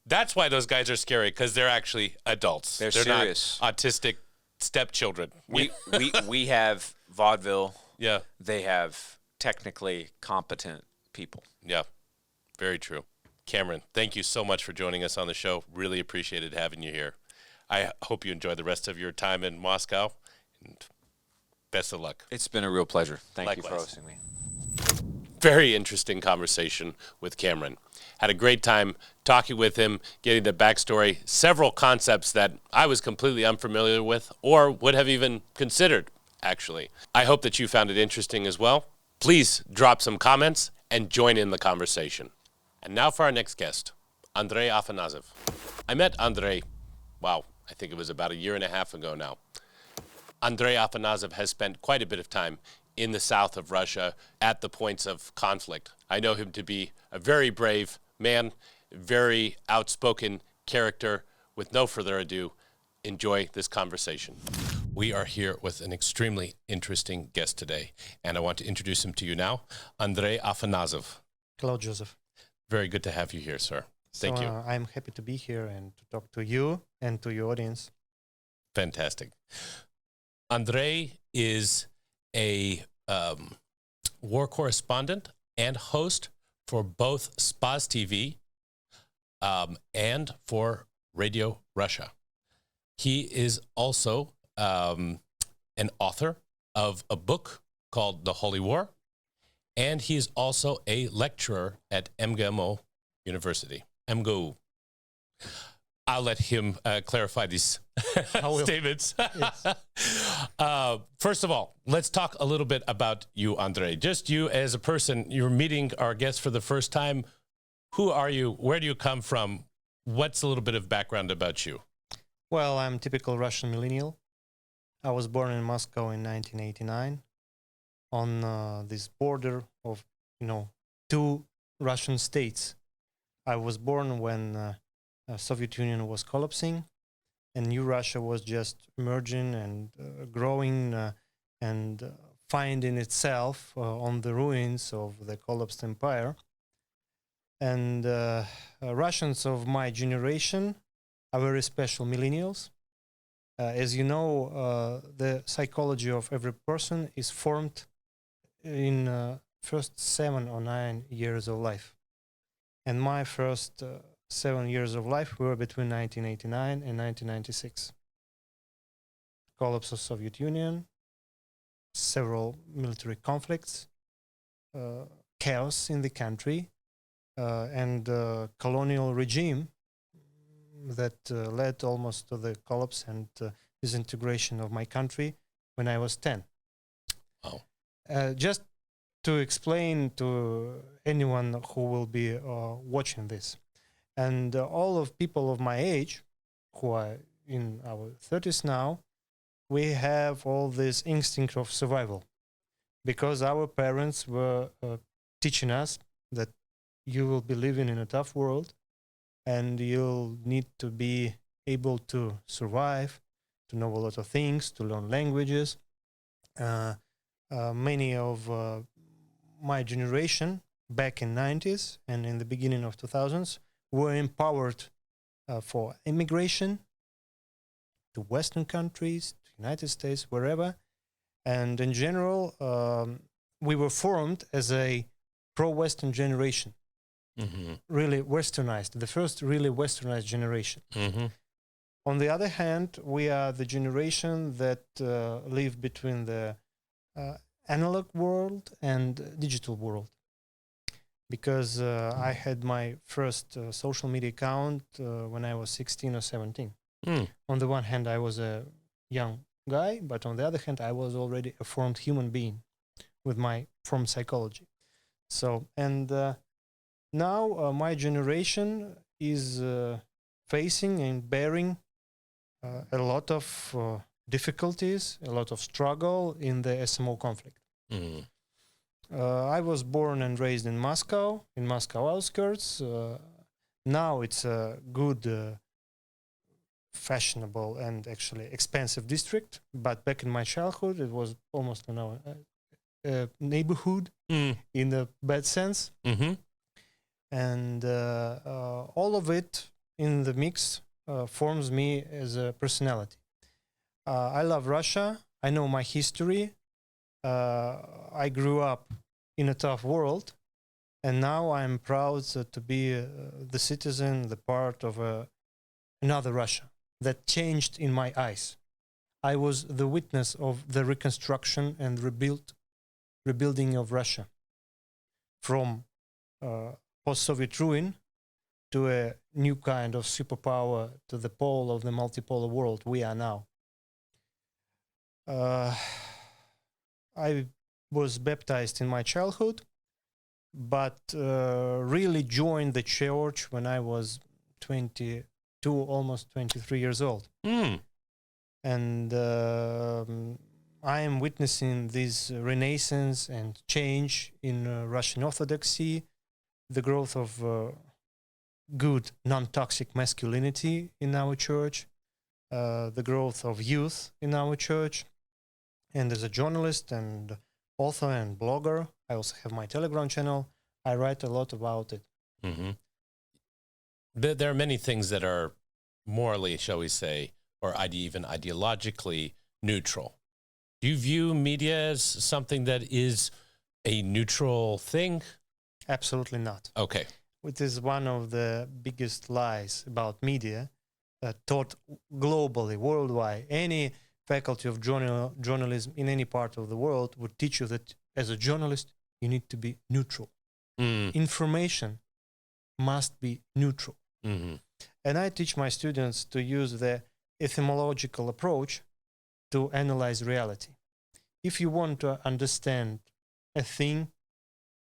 [SPEAKER 1] that's why those guys are scary, because they're actually adults.
[SPEAKER 2] They're serious.
[SPEAKER 1] Not autistic stepchildren.
[SPEAKER 2] We have vaudeville.
[SPEAKER 1] Yeah.
[SPEAKER 2] They have technically competent people.
[SPEAKER 1] Yeah. Very true. Cameron, thank you so much for joining us on the show. Really appreciated having you here. I hope you enjoy the rest of your time in Moscow, and best of luck.
[SPEAKER 2] It's been a real pleasure. Thank you for
[SPEAKER 1] Likewise.
[SPEAKER 2] hosting me.
[SPEAKER 1] Very interesting conversation with Cameron. Had a great time talking with him, getting the backstory, several concepts that I was completely unfamiliar with or would have even considered, actually. I hope that you found it interesting as well. Please drop some comments and join in the conversation. And now for our next guest, Andrei Afanasyev. I met Andrei, I think it was about 1.5 years ago now. Andrei Afanasyev has spent quite a bit of time in the south of Russia at the points of conflict. I know him to be a very brave man, very outspoken character. With no further ado, enjoy this conversation. We are here with an extremely interesting guest today, and I want to introduce him to you now, Andrei Afanasyev.
[SPEAKER 3] Hello, Joseph.
[SPEAKER 1] Very good to have you here, sir. Thank you.
[SPEAKER 3] I'm happy to be here and to talk to you and to your audience.
[SPEAKER 1] Fantastic. Andrei is a war correspondent and host for both Spaz TV and for Radio Russia. He is also an author of a book called The Holy War, and he is also a lecturer at MGMO University. MGU. I'll let him clarify these statements. First of all, let's talk a little bit about you, Andrei. Just you as a person. You're meeting our guest for the first time. Who are you? Where do you come from? What's a little bit of background about you?
[SPEAKER 3] Well, I'm a typical Russian millennial. I was born in Moscow in 1989 on this border of, two Russian states. I was born when Soviet Union was collapsing, and new Russia was just emerging and growing and finding itself on the ruins of the collapsed empire. And Russians of my generation are very special millennials. As you know, the psychology of every person is formed in first 7 or 9 years of life. And my first 7 years of life were between 1989 and 1996. Collapse of Soviet Union, several military conflicts, chaos in the country, and colonial regime that led almost to the collapse and disintegration of my country when I was 10.
[SPEAKER 1] Oh.
[SPEAKER 3] Just to explain to anyone who will be watching this, and all of people of my age who are in our 30s now, we have all this instinct of survival because our parents were teaching us that you will be living in a tough world and you'll need to be able to survive, to know a lot of things, to learn languages. Many of my generation back in 90s and in the beginning of 2000s were empowered for immigration to Western countries, to United States, wherever. And in general, we were formed as a pro-Western generation. Mm-hmm. Really westernized, the first really westernized generation. Mm-hmm. On the other hand, we are the generation that live between the analog world and digital world. Because I had my first social media account when I was 16 or 17. Mm. On the one hand, I was a young guy, but on the other hand, I was already a formed human being with my formed psychology. So, and now my generation is facing and bearing a lot of difficulties, a lot of struggle in the SMO conflict. Mm. I was born and raised in Moscow outskirts. Now it's a good fashionable and actually expensive district. But back in my childhood, it was almost a neighborhood in the bad sense.
[SPEAKER 1] Mm-hmm.
[SPEAKER 3] And all of it in the mix forms me as a personality. I love Russia. I know my history. I grew up in a tough world, and now I'm proud to be the citizen, the part of another Russia that changed in my eyes. I was the witness of the reconstruction and rebuilding of Russia from post-Soviet ruin to a new kind of superpower, to the pole of the multipolar world we are now. I was baptized in my childhood, but really joined the church when I was 22, almost 23 years old. And I am witnessing this renaissance and change in Russian Orthodoxy, the growth of good non-toxic masculinity in our church, the growth of youth in our church. And as a journalist and author and blogger, I also have my Telegram channel. I write a lot about it.
[SPEAKER 1] Mm-hmm. There are many things that are morally, shall we say, or even ideologically neutral. Do you view media as something that is a neutral thing?
[SPEAKER 3] Absolutely not.
[SPEAKER 1] Okay.
[SPEAKER 3] It is one of the biggest lies about media taught globally, worldwide. Any faculty of journalism in any part of the world would teach you that as a journalist, you need to be neutral. Information must be neutral.
[SPEAKER 1] Mm-hmm.
[SPEAKER 3] And I teach my students to use the etymological approach to analyze reality. If you want to understand a thing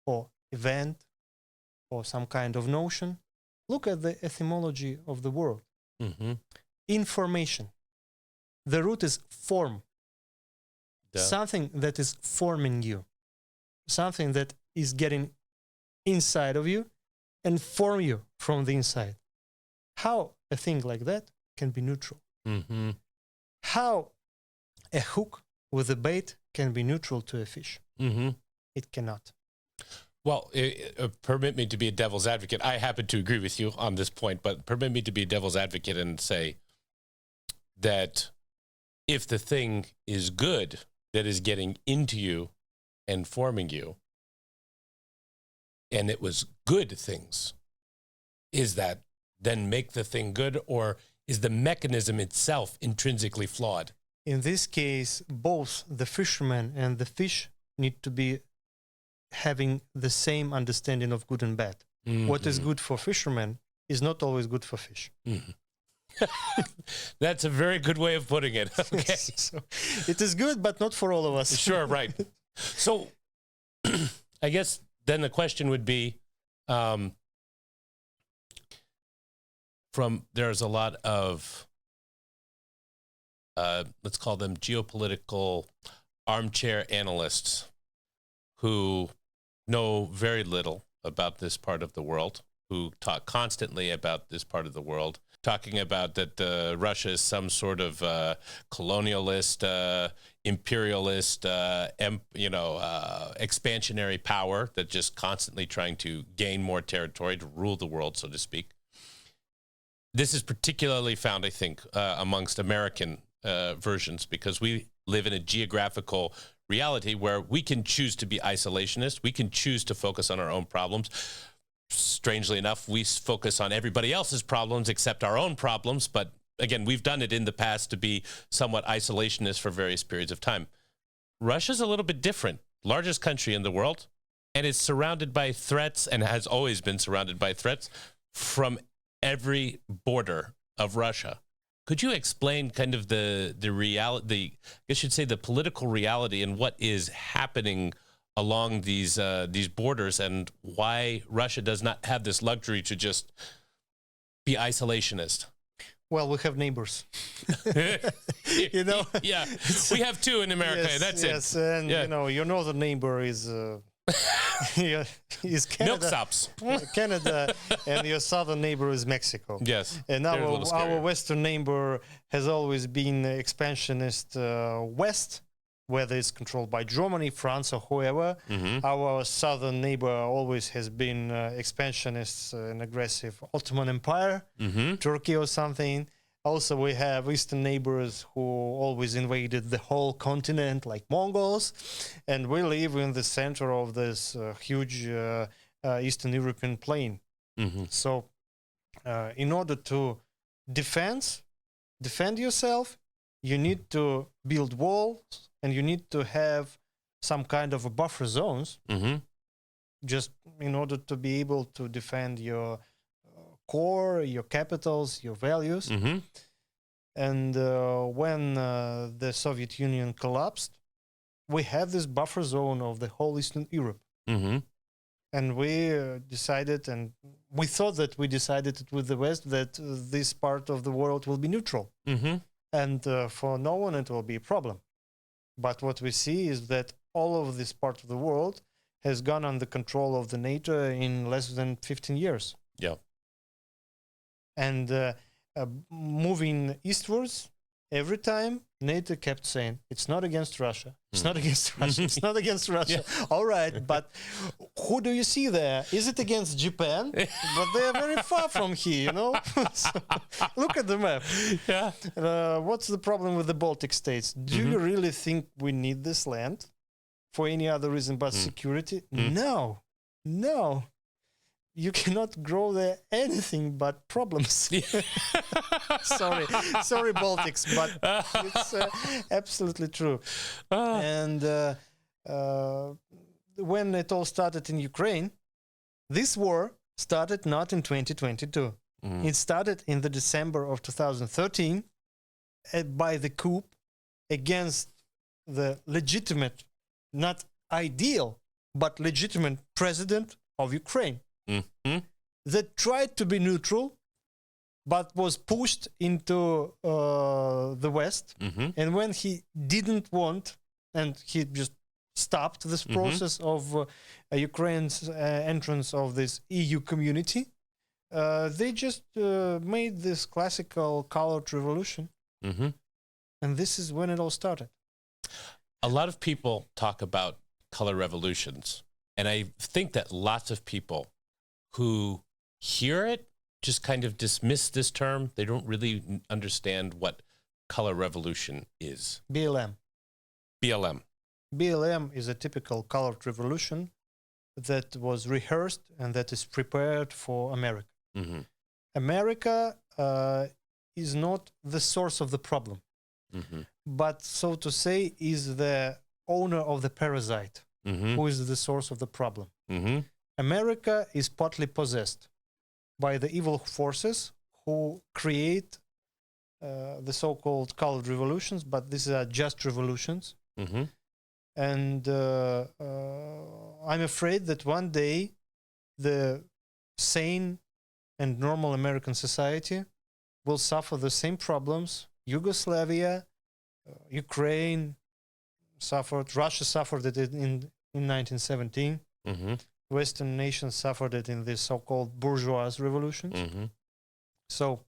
[SPEAKER 3] or event or some kind of notion, look at the etymology of the word.
[SPEAKER 1] Mm-hmm.
[SPEAKER 3] Information. The root is form. Something that is forming you. Something that is getting inside of you and form you from the inside. How a thing like that can be neutral?
[SPEAKER 1] Mm-hmm.
[SPEAKER 3] How a hook with a bait can be neutral to a fish?
[SPEAKER 1] Mm-hmm.
[SPEAKER 3] It cannot.
[SPEAKER 1] Well, permit me to be a devil's advocate. I happen to agree with you on this point, but permit me to be a devil's advocate and say that if the thing is good, that is getting into you and forming you, and it was good things, is that then make the thing good, or is the mechanism itself intrinsically flawed?
[SPEAKER 3] In this case, both the fisherman and the fish need to be having the same understanding of good and bad.
[SPEAKER 1] Mm-hmm.
[SPEAKER 3] What is good for fishermen is not always good for fish.
[SPEAKER 1] Mm-hmm. That's a very good way of putting it. Okay.
[SPEAKER 3] So it is good, but not for all of us.
[SPEAKER 1] Sure, right. So I guess then the question would be, there's a lot of, let's call them geopolitical armchair analysts who know very little about this part of the world, who talk constantly about this part of the world, talking about that Russia is some sort of colonialist, imperialist, expansionary power that just constantly trying to gain more territory to rule the world, so to speak. This is particularly found, I think, amongst American versions, because we live in a geographical reality where we can choose to be isolationist. We can choose to focus on our own problems. Strangely enough, we focus on everybody else's problems except our own problems. But again, we've done it in the past to be somewhat isolationist for various periods of time. Russia's a little bit different. Largest country in the world, and it's surrounded by threats, and has always been surrounded by threats from every border of Russia. Could you explain kind of the reality, I should say the political reality, and what is happening along these borders, and why Russia does not have this luxury to just be isolationist?
[SPEAKER 3] Well, we have neighbors. You know?
[SPEAKER 1] Yeah, we have two in America.
[SPEAKER 3] Yes,
[SPEAKER 1] that's
[SPEAKER 3] yes.
[SPEAKER 1] it.
[SPEAKER 3] And
[SPEAKER 1] Yeah.
[SPEAKER 3] you know, your northern neighbor is is
[SPEAKER 1] Milk
[SPEAKER 3] Canada.
[SPEAKER 1] stops.
[SPEAKER 3] Canada, and your southern neighbor is Mexico.
[SPEAKER 1] Yes.
[SPEAKER 3] And
[SPEAKER 1] they're a
[SPEAKER 3] our
[SPEAKER 1] little scarier.
[SPEAKER 3] western neighbor has always been expansionist west, whether it's controlled by Germany, France, or whoever. Our southern neighbor always has been expansionist and aggressive Ottoman Empire, Turkey or something. Also, we have eastern neighbors who always invaded the whole continent, like Mongols, and we live in the center of this huge Eastern European plain. So, in order to defend yourself, you need to build walls, and you need to have some kind of a buffer zones, just in order to be able to defend your core, your capitals, your values. And when the Soviet Union collapsed, we had this buffer zone of the whole Eastern Europe. And we decided, and we thought that we decided with the West that this part of the world will be neutral. And for no one it will be a problem. But what we see is that all of this part of the world has gone under control of the NATO in less than 15 years.
[SPEAKER 1] Yeah.
[SPEAKER 3] And moving eastwards, every time NATO kept saying, it's not against Russia. It's not against Russia. It's not against Russia. All right, but who do you see there? Is it against Japan? But they are very far from here, you know? So, look at the map.
[SPEAKER 1] Yeah.
[SPEAKER 3] What's the problem with the Baltic states? Do you really think we need this land for any other reason but security? No. You cannot grow there anything but problems. Sorry, Baltics, but it's absolutely true. And when it all started in Ukraine, this war started not in 2022. It started in the December of 2013 by the coup against the legitimate, not ideal, but legitimate president of Ukraine. That tried to be neutral, but was pushed into the West. And when he didn't want, and he just stopped this process of Ukraine's entrance of this EU community, they just made this classical colored revolution. And this is when it all started.
[SPEAKER 1] A lot of people talk about color revolutions, and I think that lots of people who hear it just kind of dismiss this term. They don't really understand what color revolution is.
[SPEAKER 3] BLM. BLM is a typical colored revolution that was rehearsed and that is prepared for America. America is not the source of the problem, but so to say is the owner of the parasite, who is the source of the problem. America is partly possessed by the evil forces who create the so-called colored revolutions, but these are just revolutions. And I'm afraid that one day the sane and normal American society will suffer the same problems. Yugoslavia, Ukraine suffered, Russia suffered it in 1917. Western nations suffered it in the so-called bourgeois revolutions. So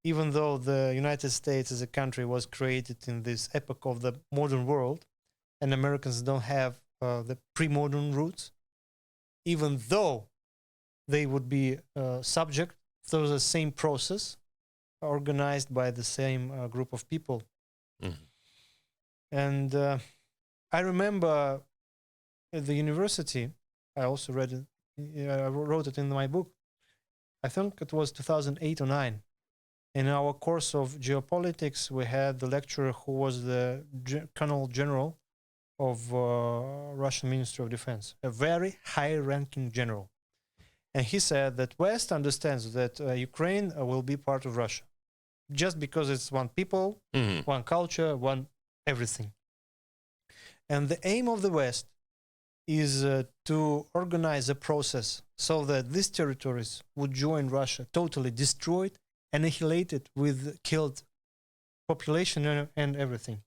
[SPEAKER 3] even though the United States as a country was created in this epoch of the modern world, and Americans don't have the pre-modern roots, even though they would be subject to the same process organized by the same group of people. And I remember at the university, I also read it, I wrote it in my book. I think it was 2008 or 9. In our course of geopolitics, we had the lecturer who was the Colonel General of Russian Ministry of Defense, a very high-ranking general. And he said that West understands that Ukraine will be part of Russia, just because it's one people, one culture, one everything. And the aim of the West is to organize a process so that these territories would join Russia, totally destroyed, annihilated with killed population and everything.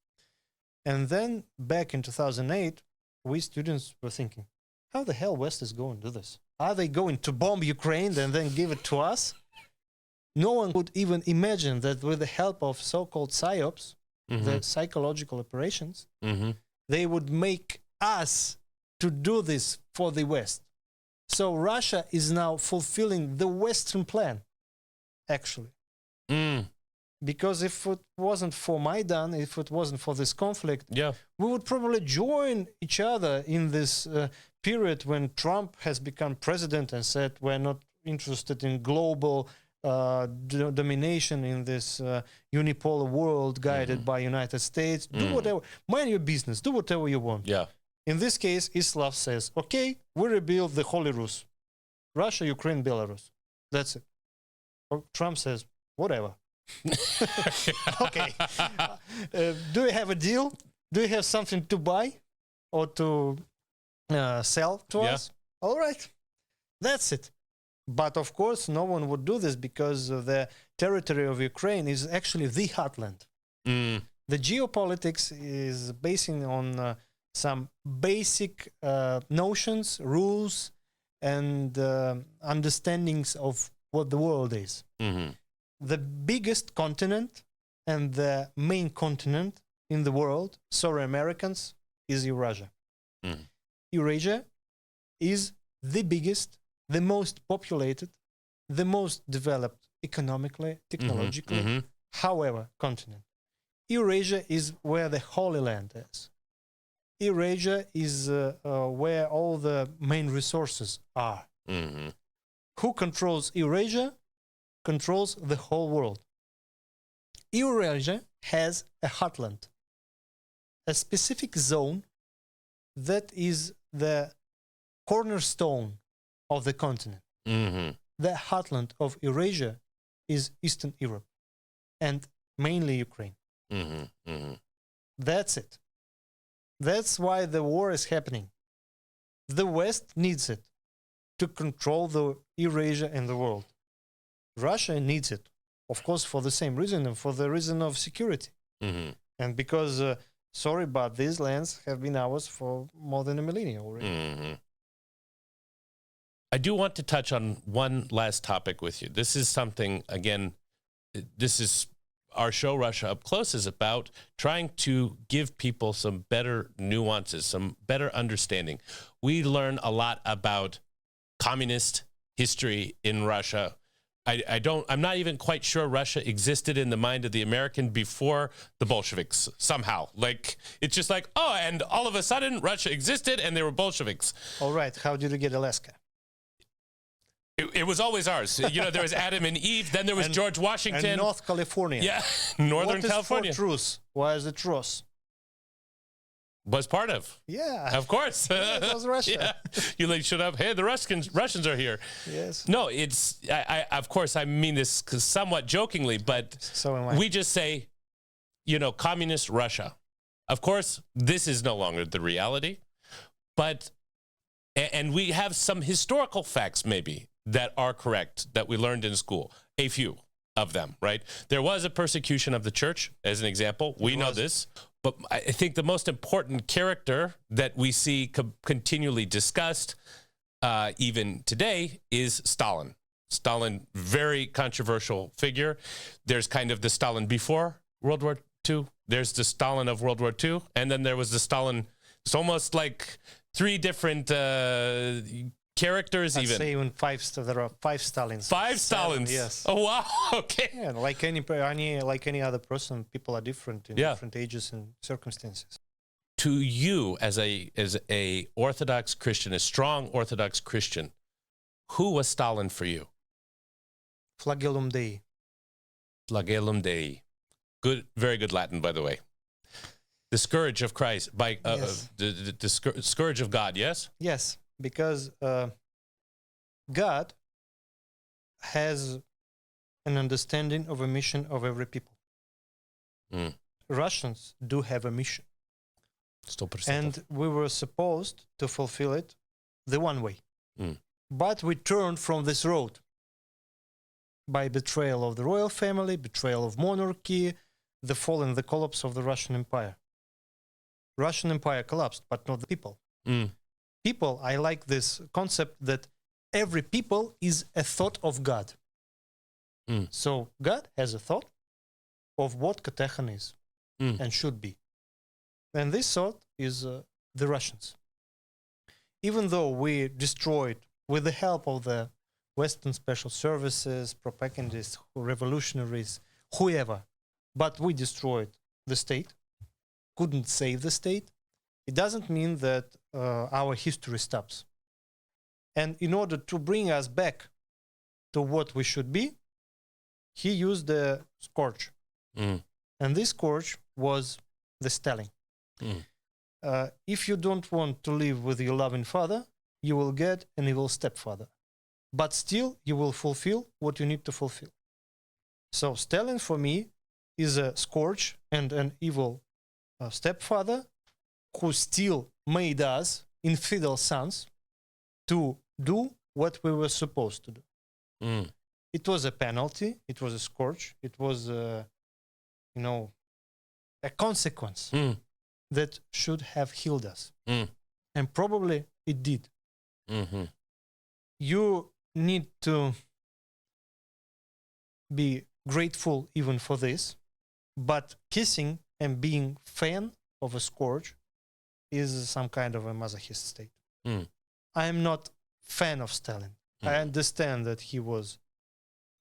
[SPEAKER 3] And then back in 2008, we students were thinking, how the hell West is going to do this? Are they going to bomb Ukraine and then give it to us? No one would even imagine that with the help of so-called PSYOPs, the psychological operations, they would make us to do this for the West. So Russia is now fulfilling the Western plan, actually. Because if it wasn't for Maidan, if it wasn't for this conflict, we would probably join each other in this period when Trump has become president and said we're not interested in global domination in this unipolar world guided by United States. Do whatever, mind your business, do whatever you want. In this case, Islav says, okay, we rebuild the Holy Rus. Russia, Ukraine, Belarus. That's it. Or Trump says, whatever. Okay. Do you have a deal? Do you have something to buy or to sell to us? All right. That's it. But of course, no one would do this because the territory of Ukraine is actually the Heartland. The geopolitics is basing on some basic notions, rules, and understandings of what the world is. The biggest continent and the main continent in the world, sorry Americans, is Eurasia. Eurasia is the biggest, the most populated, the most developed economically, technologically, however, continent. Eurasia is where the Holy Land is. Eurasia is where all the main resources are. Who controls Eurasia? Controls the whole world. Eurasia has a heartland, a specific zone that is the cornerstone of the continent. The heartland of Eurasia is Eastern Europe and mainly Ukraine. That's it. That's why the war is happening. The West needs it to control the Eurasia and the world. Russia needs it, of course, for the same reason and for the reason of security. And because, sorry, but these lands have been ours for more than a millennia already.
[SPEAKER 1] I do want to touch on one last topic with you. This is something, again, this is our show, Russia Up Close, is about trying to give people some better nuances, some better understanding. We learn a lot about communist history in Russia. I'm not even quite sure Russia existed in the mind of the American before the Bolsheviks somehow. Like, it's just like, oh, and all of a sudden Russia existed and they were Bolsheviks.
[SPEAKER 3] All right. How did you get Alaska?
[SPEAKER 1] It was always ours. You know, there was Adam and Eve, then there was George Washington.
[SPEAKER 3] And North California.
[SPEAKER 1] Yeah, Northern California.
[SPEAKER 3] What is Fort Truce? Why is it Ross?
[SPEAKER 1] Was part of.
[SPEAKER 3] Yeah.
[SPEAKER 1] Of course.
[SPEAKER 3] Yeah, it was Russia.
[SPEAKER 1] You like should have, hey, the Russians are here.
[SPEAKER 3] Yes.
[SPEAKER 1] No, it's, I of course, I mean this somewhat jokingly, but we just say, you know, communist Russia. Of course, this is no longer the reality, but, and we have some historical facts maybe that are correct that we learned in school, a few of them, right? There was a persecution of the church, as an example. We know this. But I think the most important character that we see continually discussed, even today, is Stalin. Stalin, very controversial figure. There's kind of the Stalin before World War II. There's the Stalin of World War II. And then there was the Stalin. It's almost like three different characters.
[SPEAKER 3] I'd say even there are 5 Stalins.
[SPEAKER 1] 5 Stalins.
[SPEAKER 3] Yes.
[SPEAKER 1] Oh wow. Okay.
[SPEAKER 3] Yeah, like any other person, people are different in different ages and circumstances.
[SPEAKER 1] To you, as a Orthodox Christian, a strong Orthodox Christian, who was Stalin for you?
[SPEAKER 3] Flagellum Dei.
[SPEAKER 1] Flagellum Dei. Good, very good Latin, by the way. The scourge of Christ,
[SPEAKER 3] Yes.
[SPEAKER 1] the scourge of God. Yes.
[SPEAKER 3] Yes. Because God has an understanding of a mission of every people. Russians do have a mission. And we were supposed to fulfill it the one way. But we turned from this road by betrayal of the royal family, betrayal of monarchy, the fall and the collapse of the Russian Empire. Russian Empire collapsed, but not the people. people, I like this concept that every people is a thought of God. So God has a thought of what Katekhan is and should be. And this thought is the Russians. Even though we destroyed, with the help of the Western special services, propagandists, revolutionaries, whoever, but we destroyed the state, couldn't save the state, it doesn't mean that our history stops. And in order to bring us back to what we should be, he used the scourge. And this scourge was the Stalin. If you don't want to live with your loving father, you will get an evil stepfather. But still, you will fulfill what you need to fulfill. So Stalin, for me, is a scourge and an evil stepfather who still made us infidel sons to do what we were supposed to do. It was a penalty. It was a scourge. It was, a consequence that should have healed us. And probably it did. You need to be grateful even for this, but kissing and being fan of a scourge is some kind of a masochist state. I am not fan of Stalin. I understand that he was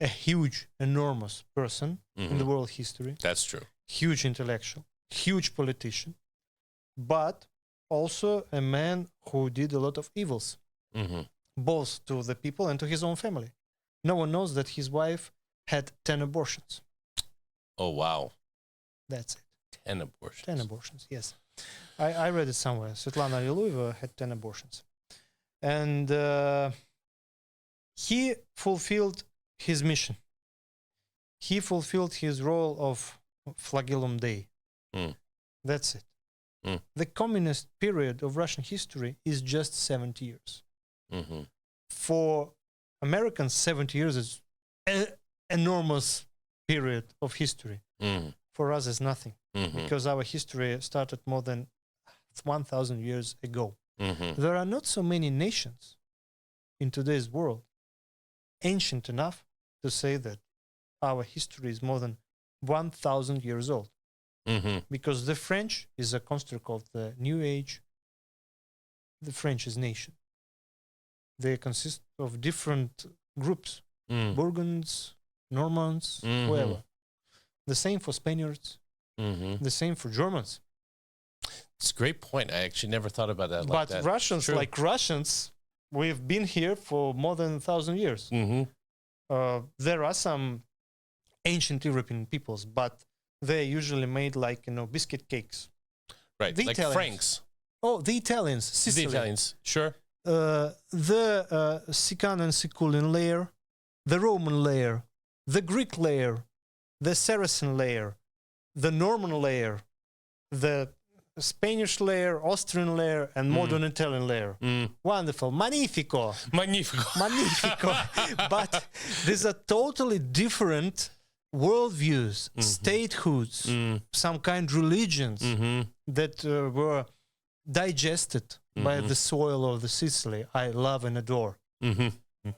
[SPEAKER 3] a huge, enormous person in the world history.
[SPEAKER 1] That's true.
[SPEAKER 3] Huge intellectual, huge politician, but also a man who did a lot of evils, both to the people and to his own family. No one knows that his wife had 10 abortions.
[SPEAKER 1] Oh, wow.
[SPEAKER 3] That's it.
[SPEAKER 1] 10 abortions.
[SPEAKER 3] 10 abortions, yes. I read it somewhere. Svetlana Alliluyeva had 10 abortions. And he fulfilled his mission. He fulfilled his role of flagellum Dei. That's it. The communist period of Russian history is just 70 years. For Americans, 70 years is an enormous period of history. For us, it's nothing, because our history started more than 1,000 years ago. There are not so many nations in today's world ancient enough to say that our history is more than 1,000 years old. Because the French is a construct of the New Age. The French is nation. They consist of different groups, Burgunds, Normans, whoever. The same for Spaniards, the same for Germans.
[SPEAKER 1] It's a great point. I actually never thought about that like that.
[SPEAKER 3] But Russians,
[SPEAKER 1] True.
[SPEAKER 3] like Russians, we've been here for more than 1,000 years. There are some ancient European peoples, but they usually made like, biscuit cakes.
[SPEAKER 1] Right,
[SPEAKER 3] The
[SPEAKER 1] like
[SPEAKER 3] Italians.
[SPEAKER 1] Franks.
[SPEAKER 3] Oh, the Italians, Sicily.
[SPEAKER 1] The Italians, sure.
[SPEAKER 3] The Sican and Siculan layer, the Roman layer, the Greek layer, the Saracen layer, the Norman layer, the Spanish layer, Austrian layer, and modern Italian layer. Wonderful. Magnifico.
[SPEAKER 1] Magnifico.
[SPEAKER 3] Magnifico. But these are totally different worldviews, statehoods, some kind religions that were digested by the soil of the Sicily I love and adore.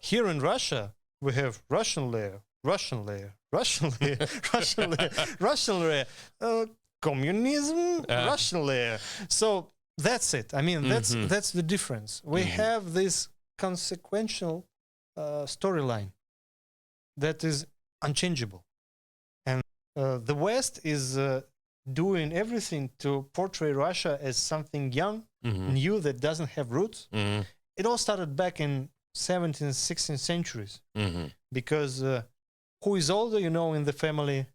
[SPEAKER 3] Here in Russia, we have Russian layer, Russian layer, Russian layer, Russian layer, Russian layer, communism, Russian layer. So that's it. I mean, that's the difference. We have this consequential storyline that is unchangeable. And the West is doing everything to portray Russia as something young, new, that doesn't have roots. It all started back in 17th, 16th centuries. Because who is older, in the family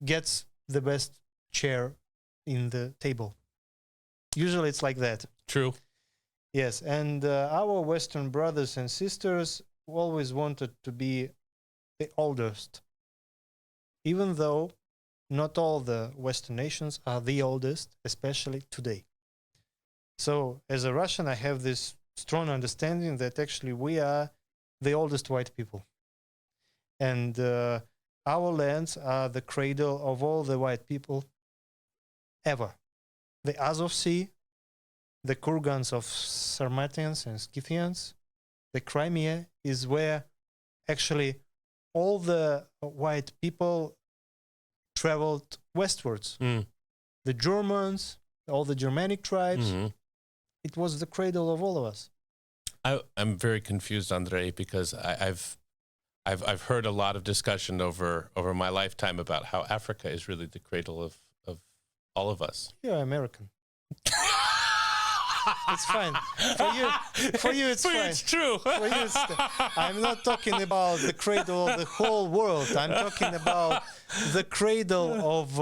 [SPEAKER 3] gets the best chair in the table. Usually it's like that.
[SPEAKER 1] True.
[SPEAKER 3] Yes, and our Western brothers and sisters always wanted to be the oldest, even though not all the Western nations are the oldest, especially today. So as a Russian, I have this strong understanding that actually we are the oldest white people. And our lands are the cradle of all the white people ever. The Azov Sea the kurgans of Sarmatians and Scythians. The Crimea is where actually all the white people traveled westwards. The Germans, all the Germanic tribes. It was the cradle of all of us.
[SPEAKER 1] I'm very confused, Andrei, because I've heard a lot of discussion over my lifetime about how Africa is really the cradle of all of us.
[SPEAKER 3] You're American. It's fine. For you, it's fine.
[SPEAKER 1] It's true.
[SPEAKER 3] For you, I'm not talking about the cradle of the whole world. I'm talking about the cradle of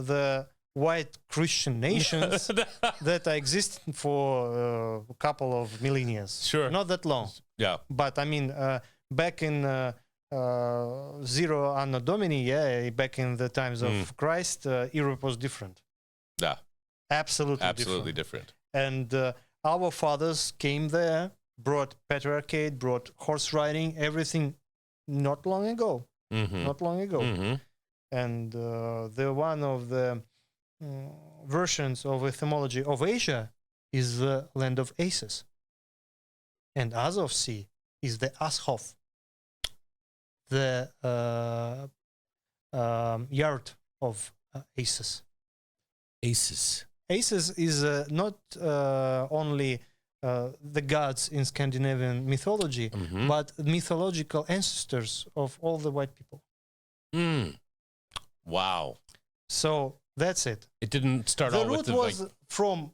[SPEAKER 3] the white Christian nations that exist for a couple of millennia.
[SPEAKER 1] Sure.
[SPEAKER 3] Not that long.
[SPEAKER 1] Yeah.
[SPEAKER 3] But I mean, back in Zero Anno Domini, back in the times of Christ, Europe was different.
[SPEAKER 1] Yeah.
[SPEAKER 3] Absolutely
[SPEAKER 1] different.
[SPEAKER 3] And our fathers came there, brought patriarchate, brought horse riding, everything not long ago. Not long ago. And the one of the versions of etymology of Asia is the land of Aces. And Azov Sea is the Ashov, the yard of Aces. Aces is not only the gods in Scandinavian mythology, but mythological ancestors of all the white people.
[SPEAKER 1] Wow.
[SPEAKER 3] So that's it.
[SPEAKER 1] It didn't start all with
[SPEAKER 3] the route was from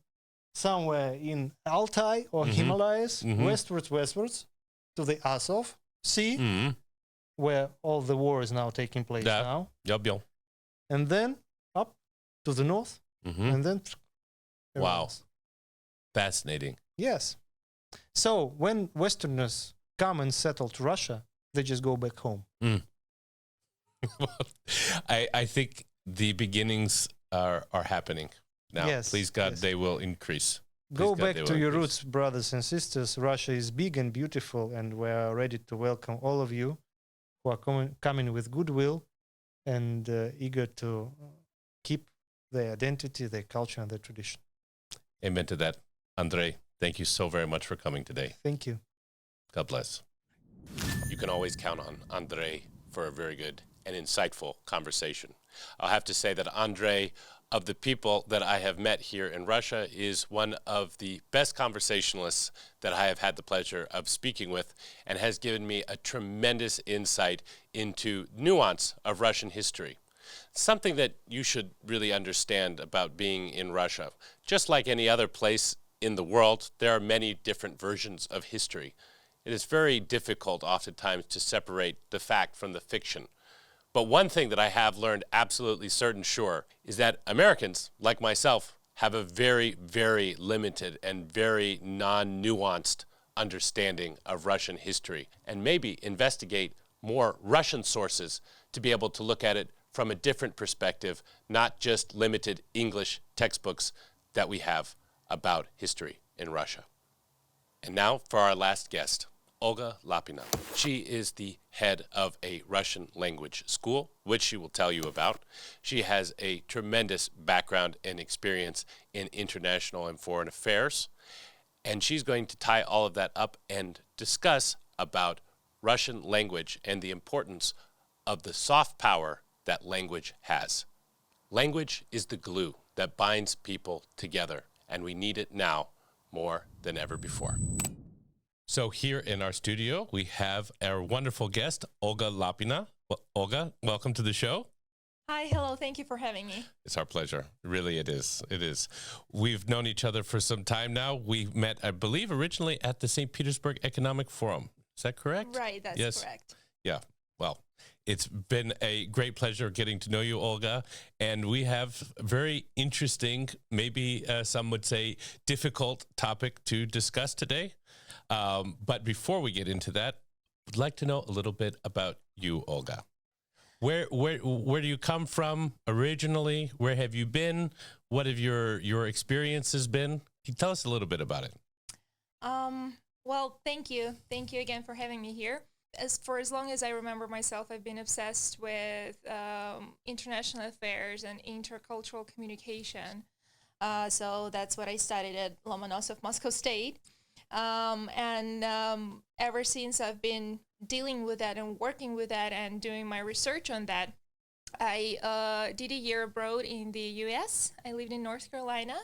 [SPEAKER 3] somewhere in Altai or Himalayas, westwards to the Azov Sea, where all the war is now taking place now.
[SPEAKER 1] Yep.
[SPEAKER 3] And then up to the north, and then...
[SPEAKER 1] Wow. Fascinating.
[SPEAKER 3] Yes. So when Westerners come and settle to Russia, they just go back home.
[SPEAKER 1] I think the beginnings are happening now.
[SPEAKER 3] Yes,
[SPEAKER 1] Please God, they will increase.
[SPEAKER 3] Go back to your roots, brothers and sisters. Russia is big and beautiful, and we are ready to welcome all of you who are coming with goodwill and eager to keep their identity, their culture, and their tradition.
[SPEAKER 1] Amen to that. Andrei, thank you so very much for coming today.
[SPEAKER 3] Thank you.
[SPEAKER 1] God bless. You can always count on Andrei for a very good and insightful conversation. I'll have to say that Andrei, of the people that I have met here in Russia, is one of the best conversationalists that I have had the pleasure of speaking with, and has given me a tremendous insight into nuance of Russian history. Something that you should really understand about being in Russia. Just like any other place in the world, there are many different versions of history. It is very difficult oftentimes to separate the fact from the fiction. But one thing that I have learned absolutely certain sure is that Americans, like myself, have a very, very limited and very non-nuanced understanding of Russian history, and maybe investigate more Russian sources to be able to look at it from a different perspective, not just limited English textbooks that we have about history in Russia. And now for our last guest, Olga Lapina. She is the head of a Russian language school, which she will tell you about. She has a tremendous background and experience in international and foreign affairs, and she's going to tie all of that up and discuss about Russian language and the importance of the soft power that language has. Language is the glue that binds people together, and we need it now more than ever before. So here in our studio, we have our wonderful guest, Olga Lapina. Well, Olga, welcome to the show.
[SPEAKER 4] Hi, hello, thank you for having me.
[SPEAKER 1] It's our pleasure. Really, it is. It is. We've known each other for some time now. We met, I believe, originally at the St. Petersburg Economic Forum. Is that correct?
[SPEAKER 4] Right, that's correct.
[SPEAKER 1] Yeah, well, it's been a great pleasure getting to know you, Olga, and we have a very interesting, maybe some would say difficult topic to discuss today. But before we get into that, I'd like to know a little bit about you, Olga. Where do you come from originally? Where have you been? What have your experiences been? Can you tell us a little bit about it?
[SPEAKER 4] Well, thank you. Thank you again for having me here. As long as I remember myself, I've been obsessed with international affairs and intercultural communication. So that's what I studied at Lomonosov Moscow State. Ever since I've been dealing with that and working with that and doing my research on that, I did a year abroad in the US. I lived in North Carolina,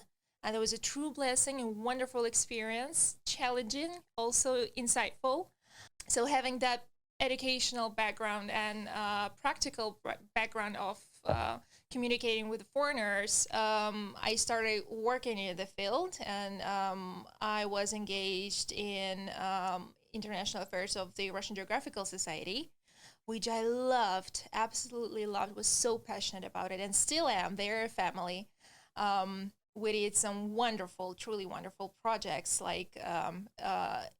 [SPEAKER 4] and it was a true blessing and wonderful experience, challenging, also insightful. So having that educational background and practical background of communicating with foreigners, I started working in the field, and I was engaged in international affairs of the Russian Geographical Society, which I loved, absolutely loved, was so passionate about it, and still am. They're a family. We did some wonderful, truly wonderful projects like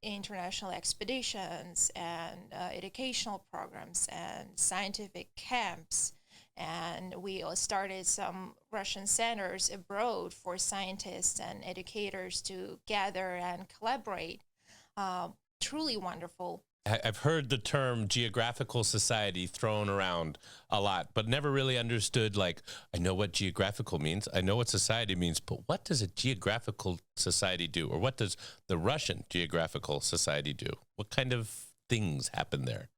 [SPEAKER 4] international expeditions and educational programs and scientific camps. And we started some Russian centers abroad for scientists and educators to gather and collaborate. Truly wonderful.
[SPEAKER 1] I've heard the term Geographical Society thrown around a lot, but never really understood, like, I know what geographical means, I know what society means, but what does a geographical society do? Or what does the Russian Geographical Society do? What kind of things happen there?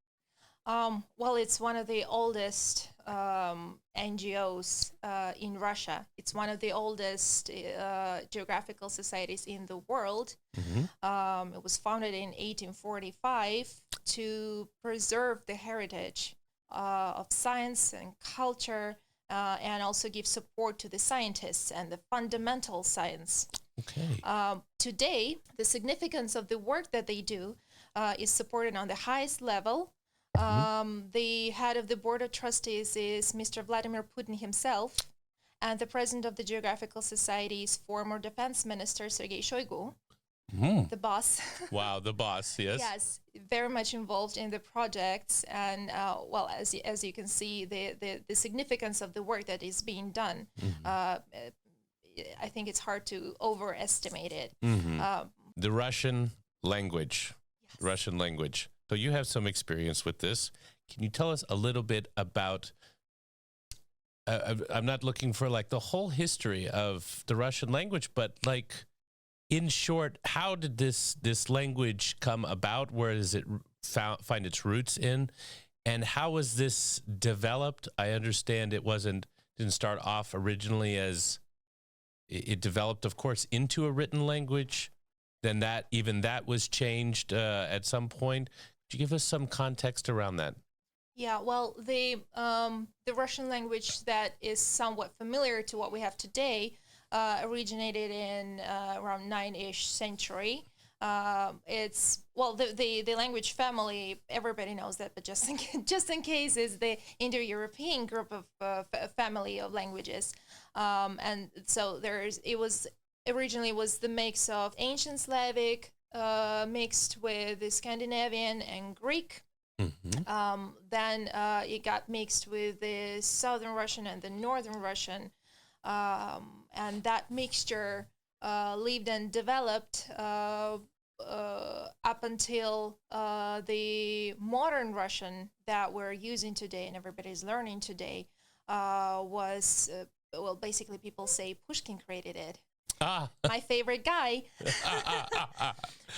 [SPEAKER 4] Well, it's one of the oldest NGOs in Russia. It's one of the oldest geographical societies in the world.
[SPEAKER 1] Mm-hmm.
[SPEAKER 4] It was founded in 1845 to preserve the heritage of science and culture, and also give support to the scientists and the fundamental science.
[SPEAKER 1] Okay.
[SPEAKER 4] Today, the significance of the work that they do is supported on the highest level. The head of the board of trustees is Mr. Vladimir Putin himself, and the president of the Geographical Society is former defense minister Sergei Shoigu, the boss.
[SPEAKER 1] Wow, the boss, yes.
[SPEAKER 4] Yes, very much involved in the projects, and well, as you can see, the significance of the work that is being done. I think it's hard to overestimate it.
[SPEAKER 1] The Russian language.
[SPEAKER 4] Yes.
[SPEAKER 1] Russian language. So you have some experience with this. Can you tell us a little bit about, I'm not looking for like the whole history of the Russian language, but like in short, how did this language come about? Where does it find its roots in? And how was this developed? I understand it didn't start off originally as, it developed, of course, into a written language. Then that was changed at some point. Could you give us some context around that?
[SPEAKER 4] Yeah, well, the Russian language that is somewhat familiar to what we have today originated in around 9-ish century. It's, well, the language family, everybody knows that, but just in case, is the Indo-European group of family of languages. And so originally was the mix of ancient Slavic mixed with the Scandinavian and Greek. Then it got mixed with the Southern Russian and the Northern Russian. And that mixture lived and developed up until the modern Russian that we're using today and everybody's learning today was, well, basically people say Pushkin created it. My favorite guy.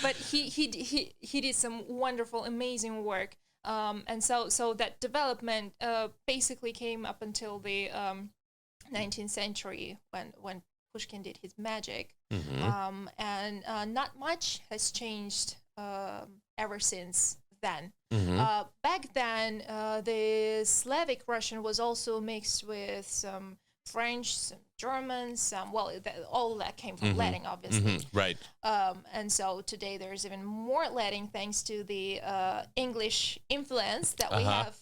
[SPEAKER 4] But he did some wonderful, amazing work. And so that development basically came up until the 19th century when Pushkin did his magic. And not much has changed ever since then. Back then, the Slavic Russian was also mixed with some French, some German, all that came from Latin, obviously.
[SPEAKER 1] Right.
[SPEAKER 4] And so today there's even more Latin thanks to the English influence that we have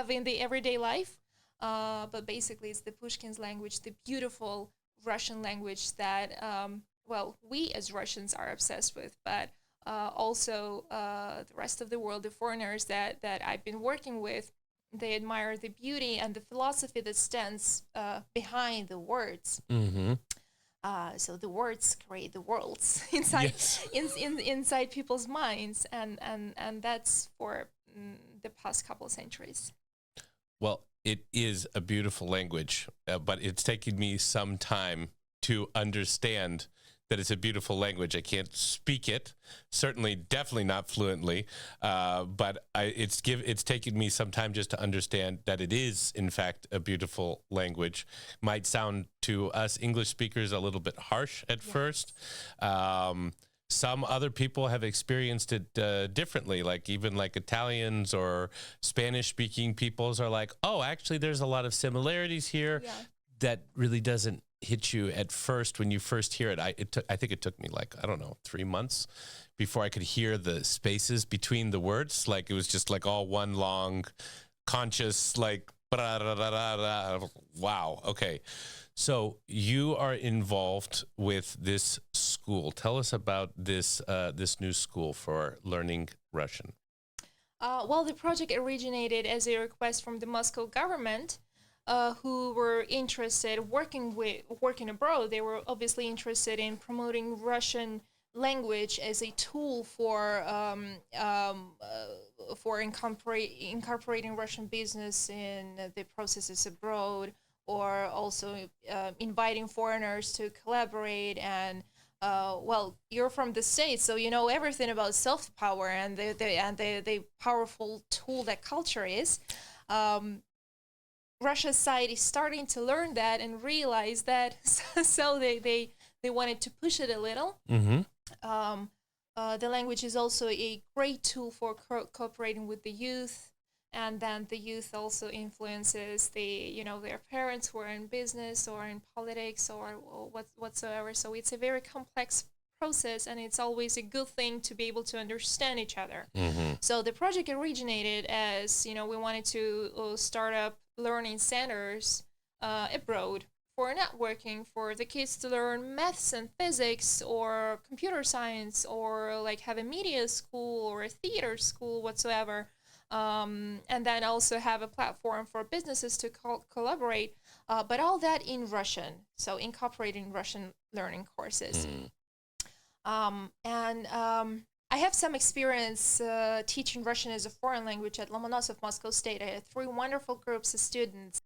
[SPEAKER 4] in the everyday life. But basically, it's the Pushkin's language, the beautiful Russian language that, well, we as Russians are obsessed with, but also the rest of the world, the foreigners that I've been working with, they admire the beauty and the philosophy that stands behind the words. So the words create the worlds inside inside people's minds, and that's for the past couple of centuries.
[SPEAKER 1] Well, it is a beautiful language, but it's taken me some time to understand that it's a beautiful language. I can't speak it, certainly, definitely not fluently, but it's taken me some time just to understand that it is, in fact, a beautiful language. Might sound to us English speakers a little bit harsh at first. Some other people have experienced it differently, like even like Italians or Spanish-speaking peoples are like, oh, actually, there's a lot of similarities here. That really doesn't hit you at first when you first hear it. I think it took me like, I don't know, 3 months before I could hear the spaces between the words. Like it was just like all one long conscious, like, wow. Okay. So you are involved with this school. Tell us about this new school for learning Russian.
[SPEAKER 4] Well, the project originated as a request from the Moscow government, who were interested working abroad. They were obviously interested in promoting Russian language as a tool for incorporating Russian business in the processes abroad, or also inviting foreigners to collaborate. And well, you're from the States, so you know everything about soft power and the powerful tool that culture is. Russia's side is starting to learn that and realize that, so they wanted to push it a little. The language is also a great tool for cooperating with the youth, and then the youth also influences their parents who are in business or in politics or whatsoever. So it's a very complex process, and it's always a good thing to be able to understand each other. So the project originated as, we wanted to start up learning centers abroad for networking, for the kids to learn maths and physics or computer science, or like have a media school or a theater school whatsoever, and then also have a platform for businesses to collaborate, but all that in Russian, so incorporating Russian learning courses. I have some experience teaching Russian as a foreign language at Lomonosov Moscow State. I had 3 wonderful groups of students.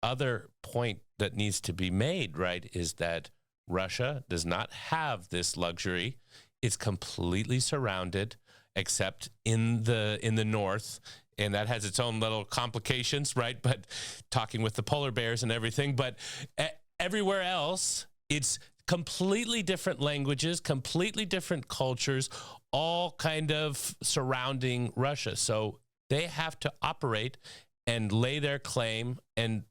[SPEAKER 1] Other point that needs to be made, right, is that Russia does not have this luxury. It's completely surrounded, except in the north, and that has its own little complications, right? But talking with the polar bears and everything, but everywhere else, it's completely different languages, completely different cultures, all kind of surrounding Russia. So they have to operate and lay their claim and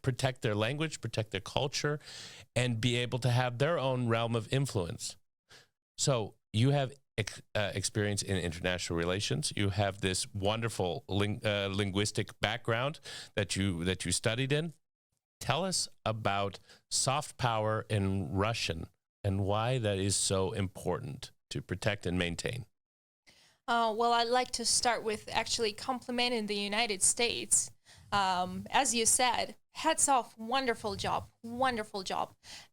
[SPEAKER 1] protect their language, protect their culture, and be able to have their own realm of influence. So you have experience in international relations. You have this wonderful linguistic background that you studied in. Tell us about soft power in Russian and why that is so important to protect and maintain.
[SPEAKER 4] Well, I'd like to start with actually complimenting the United States. As you said, hats off, wonderful job.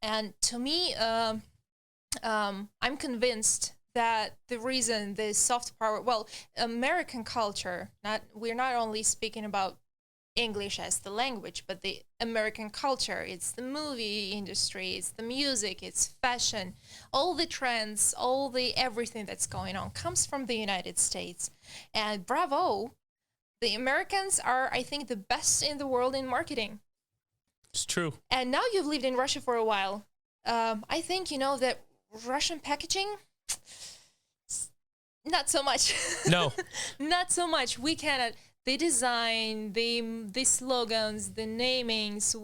[SPEAKER 4] And to me, I'm convinced that the reason the soft power, well, American culture, we're not only speaking about English as the language, but the American culture, it's the movie industry, it's the music, it's fashion, all the trends, everything that's going on comes from the United States. And bravo, the Americans are, I think, the best in the world in marketing.
[SPEAKER 1] It's true.
[SPEAKER 4] And now you've lived in Russia for a while. I think you know that Russian packaging, not so much.
[SPEAKER 1] No.
[SPEAKER 4] Not so much. We cannot. The design, the slogans, the namings,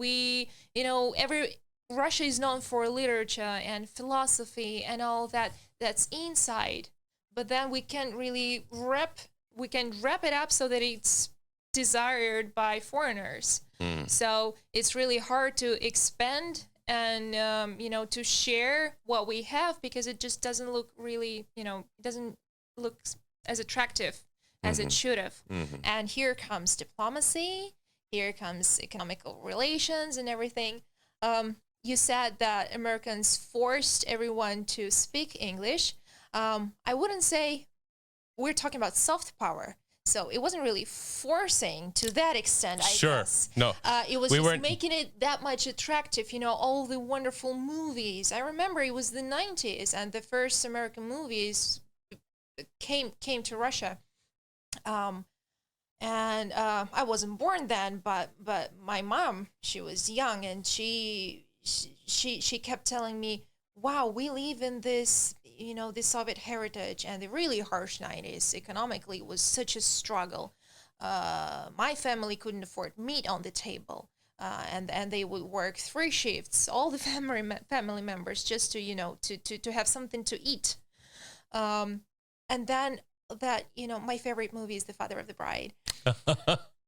[SPEAKER 4] Russia is known for literature and philosophy and all that. That's inside. But then we can't really wrap it up so that it's desired by foreigners. So it's really hard to expand and, to share what we have, because it just doesn't look really, it doesn't look as attractive as it should have. And here comes diplomacy, here comes economical relations and everything. You said that Americans forced everyone to speak English. I wouldn't say we're talking about soft power. So it wasn't really forcing to that extent, I
[SPEAKER 1] Sure.
[SPEAKER 4] guess.
[SPEAKER 1] No.
[SPEAKER 4] It was
[SPEAKER 1] We
[SPEAKER 4] just
[SPEAKER 1] weren't-
[SPEAKER 4] making it that much attractive, all the wonderful movies. I remember it was the 90s, and the first American movies came to Russia. And I wasn't born then, but my mom, she was young, and she kept telling me, wow, we live in this, the Soviet heritage, and the really harsh 90s. Economically, it was such a struggle. My family couldn't afford meat on the table, and they would work 3 shifts, all the family members, just to have something to eat. And then my favorite movie is The Father of the Bride,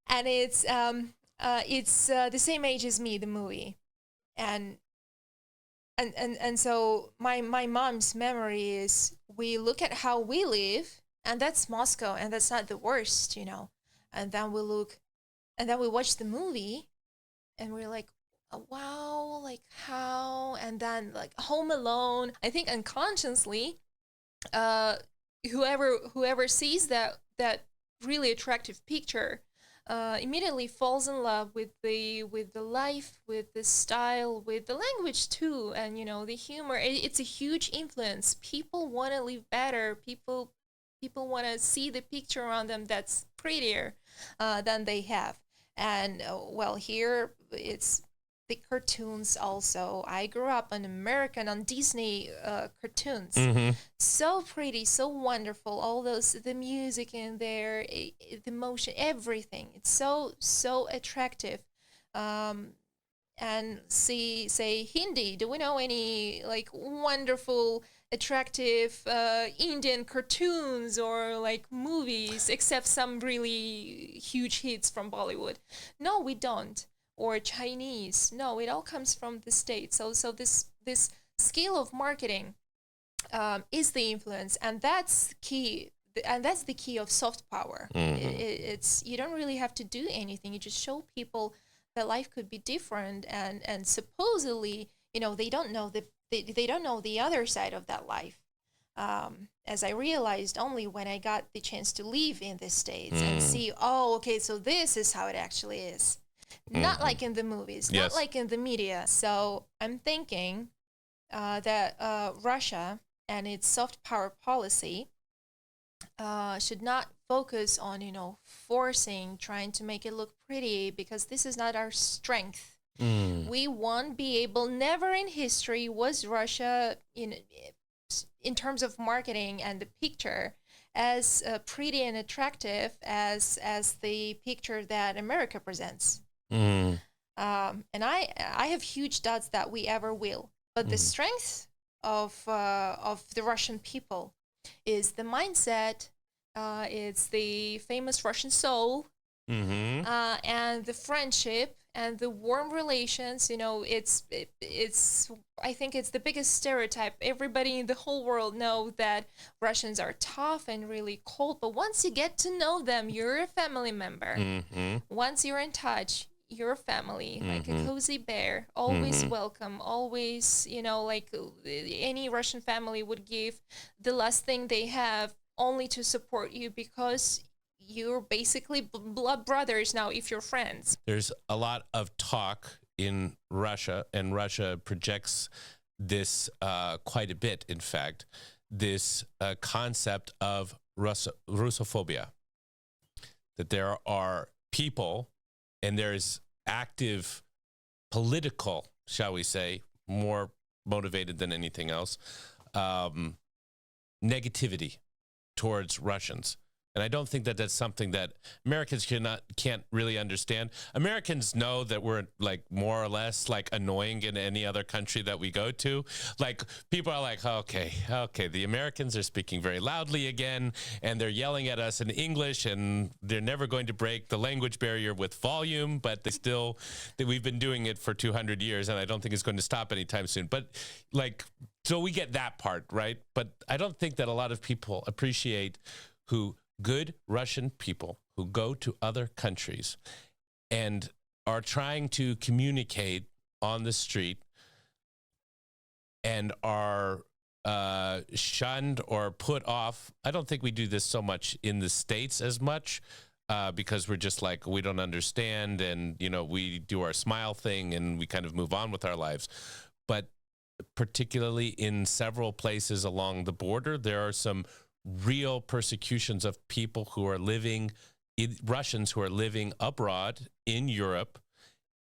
[SPEAKER 4] and it's the same age as me, the movie, and so my mom's memory is, we look at how we live, and that's Moscow, and that's not the worst, and then we watch the movie, and we're like, oh, wow, like how, and then like Home Alone, I think unconsciously, whoever sees that really attractive picture immediately falls in love with the life, with the style, with the language too, and the humor. It's a huge influence. People want to live better. People want to see the picture around them that's prettier than they have. And well, here it's the cartoons also. I grew up on Disney cartoons. So pretty, so wonderful. All the music in there, the motion, everything. It's so attractive. And say Hindi. Do we know any like wonderful, attractive Indian cartoons or like movies, except some really huge hits from Bollywood? No, we don't. Or Chinese. No, it all comes from the States. So this scale of marketing is the influence, and that's key. And that's the key of soft power. It's you don't really have to do anything. You just show people that life could be different, and supposedly, they don't know they don't know the other side of that life. As I realized only when I got the chance to live in the States and see, oh, okay, so this is how it actually is. Not like in the movies,
[SPEAKER 1] Yes.
[SPEAKER 4] not like in the media. So I'm thinking that Russia and its soft power policy should not focus on, trying to make it look pretty, because this is not our strength. We won't be able, never in history was Russia, in terms of marketing and the picture, as pretty and attractive as the picture that America presents. And I have huge doubts that we ever will. But the strength of the Russian people is the mindset. It's the famous Russian soul, and the friendship and the warm relations. It's I think it's the biggest stereotype. Everybody in the whole world know that Russians are tough and really cold. But once you get to know them, you're a family member. Once you're in touch, your family, like a cozy bear, always welcome, always, like any Russian family would give the last thing they have only to support you, because you're basically blood brothers now if you're friends.
[SPEAKER 1] There's a lot of talk in Russia, and Russia projects this quite a bit, in fact, this concept of Russophobia, that there are people, and there's active political, shall we say, more motivated than anything else, negativity towards Russians. And I don't think that that's something that Americans can't really understand. Americans know that we're like more or less like annoying in any other country that we go to. Like people are like, okay, the Americans are speaking very loudly again, and they're yelling at us in English, and they're never going to break the language barrier with volume, but we've been doing it for 200 years, and I don't think it's going to stop anytime soon. But like, so we get that part, right? But I don't think that a lot of people appreciate good Russian people who go to other countries and are trying to communicate on the street and are shunned or put off. I don't think we do this so much in the States as much because we're just like, we don't understand, and we do our smile thing and we kind of move on with our lives. But particularly in several places along the border, there are some real persecutions of people who are living, Russians who are living abroad in Europe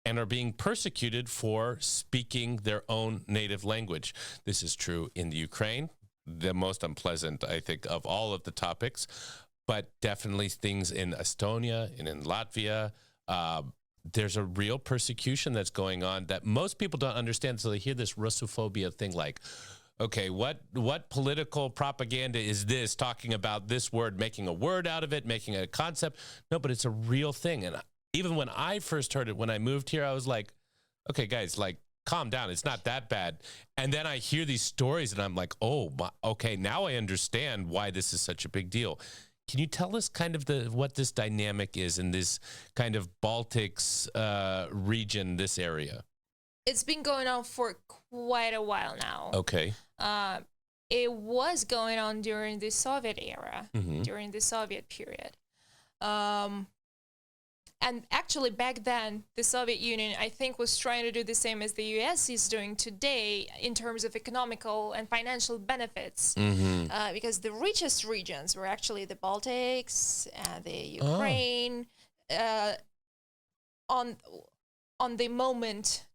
[SPEAKER 1] and are being persecuted for speaking their own native language. This is true in the Ukraine, the most unpleasant, I think, of all of the topics, but definitely things in Estonia and in Latvia. There's a real persecution that's going on that most people don't understand. So they hear this Russophobia thing like, okay, what political propaganda is this, talking about this word, making a word out of it, making a concept? No, but it's a real thing. And even when I first heard it, when I moved here, I was like, okay, guys, like, calm down. It's not that bad. And then I hear these stories and I'm like, oh, okay, now I understand why this is such a big deal. Can you tell us kind of what this dynamic is in this kind of Baltics region, this area?
[SPEAKER 4] It's been going on for quite a while now.
[SPEAKER 1] Okay.
[SPEAKER 4] It was going on during the Soviet era,
[SPEAKER 1] Mm-hmm.
[SPEAKER 4] during the Soviet period. And actually back then, the Soviet Union, I think, was trying to do the same as the US is doing today in terms of economical and financial benefits.
[SPEAKER 1] Mm-hmm.
[SPEAKER 4] Because the richest regions were actually the Baltics and the Ukraine.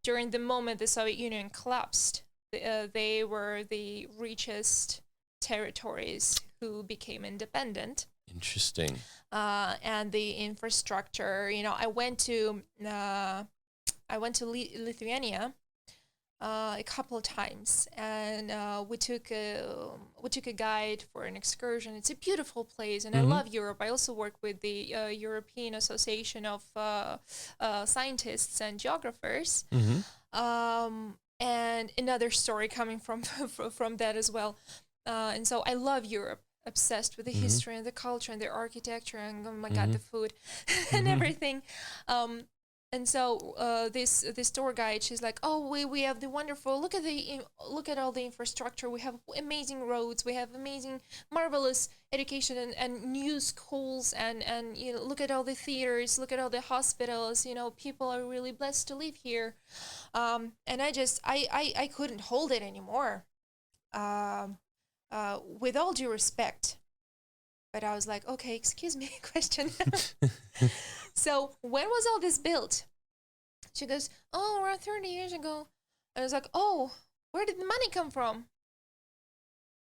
[SPEAKER 4] During the moment the Soviet Union collapsed, they were the richest territories who became independent.
[SPEAKER 1] Interesting.
[SPEAKER 4] And the infrastructure, I went to Lithuania a couple of times, and we took a guide for an excursion. It's a beautiful place, and
[SPEAKER 1] Mm-hmm.
[SPEAKER 4] I love Europe. I also work with the European Association of Scientists and Geographers.
[SPEAKER 1] Mm-hmm.
[SPEAKER 4] And another story coming from that as well. And so I love Europe. Obsessed with the history and the culture and the architecture and, oh my God, the food and everything. And so this tour guide, she's like, oh, we have the wonderful, look at all the infrastructure. We have amazing roads. We have amazing, marvelous education and new schools. And look at all the theaters, look at all the hospitals. People are really blessed to live here. And I couldn't hold it anymore. With all due respect, but I was like, okay, excuse me, question. So when was all this built? She goes, oh, around 30 years ago. I was like, oh, where did the money come from?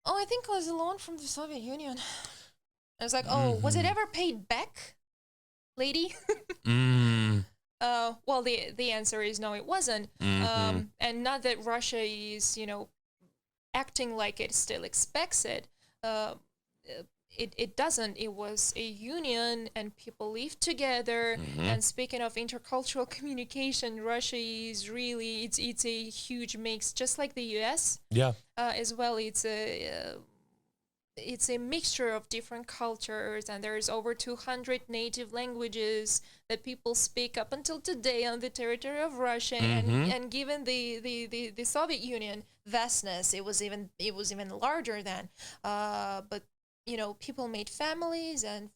[SPEAKER 4] Oh, I think it was a loan from the Soviet Union. I was like, oh, was it ever paid back, lady? Well, the answer is no, it wasn't. And not that Russia is, acting like it still expects it. It doesn't. It was a union and people live together. And speaking of intercultural communication, Russia is really, it's a huge mix, just like the US.
[SPEAKER 1] Yeah.
[SPEAKER 4] As well, it's a mixture of different cultures, and there's over 200 native languages that people speak up until today on the territory of Russia. And given the Soviet Union vastness, it was even larger then. But people made families and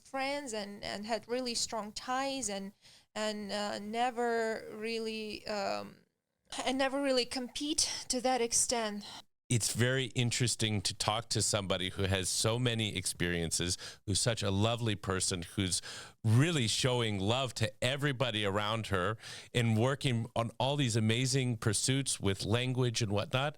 [SPEAKER 4] friends and had really strong ties and never really compete to that extent.
[SPEAKER 1] It's very interesting to talk to somebody who has so many experiences, who's such a lovely person, who's really showing love to everybody around her and working on all these amazing pursuits with language and whatnot.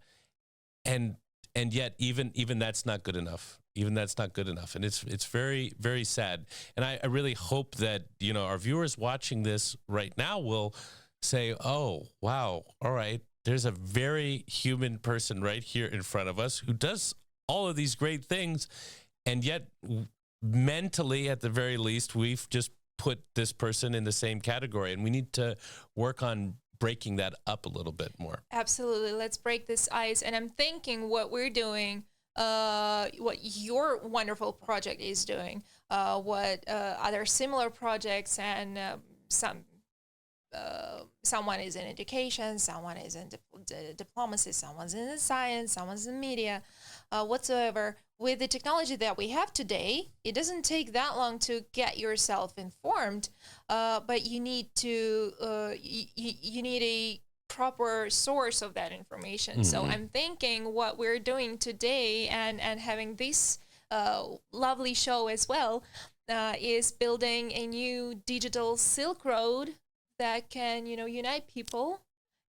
[SPEAKER 1] And yet even that's not good enough. Even that's not good enough. And it's very, very sad. And I really hope that, our viewers watching this right now will say, oh, wow, all right. There's a very human person right here in front of us who does all of these great things. And yet mentally, at the very least, we've just put this person in the same category. And we need to work on breaking that up a lither bit more.
[SPEAKER 4] Absolutely. Let's break this ice. And I'm thinking what we're doing, what your wonderful project is doing, what other similar projects and some someone is in education, someone is in diplomacy, someone's in science, someone's in media, whatsoever. With the technology that we have today, it doesn't take that long to get yourself informed, but you need to you need a proper source of that information. So I'm thinking what we're doing today and having this lovely show as well is building a new digital Silk Road that can, unite people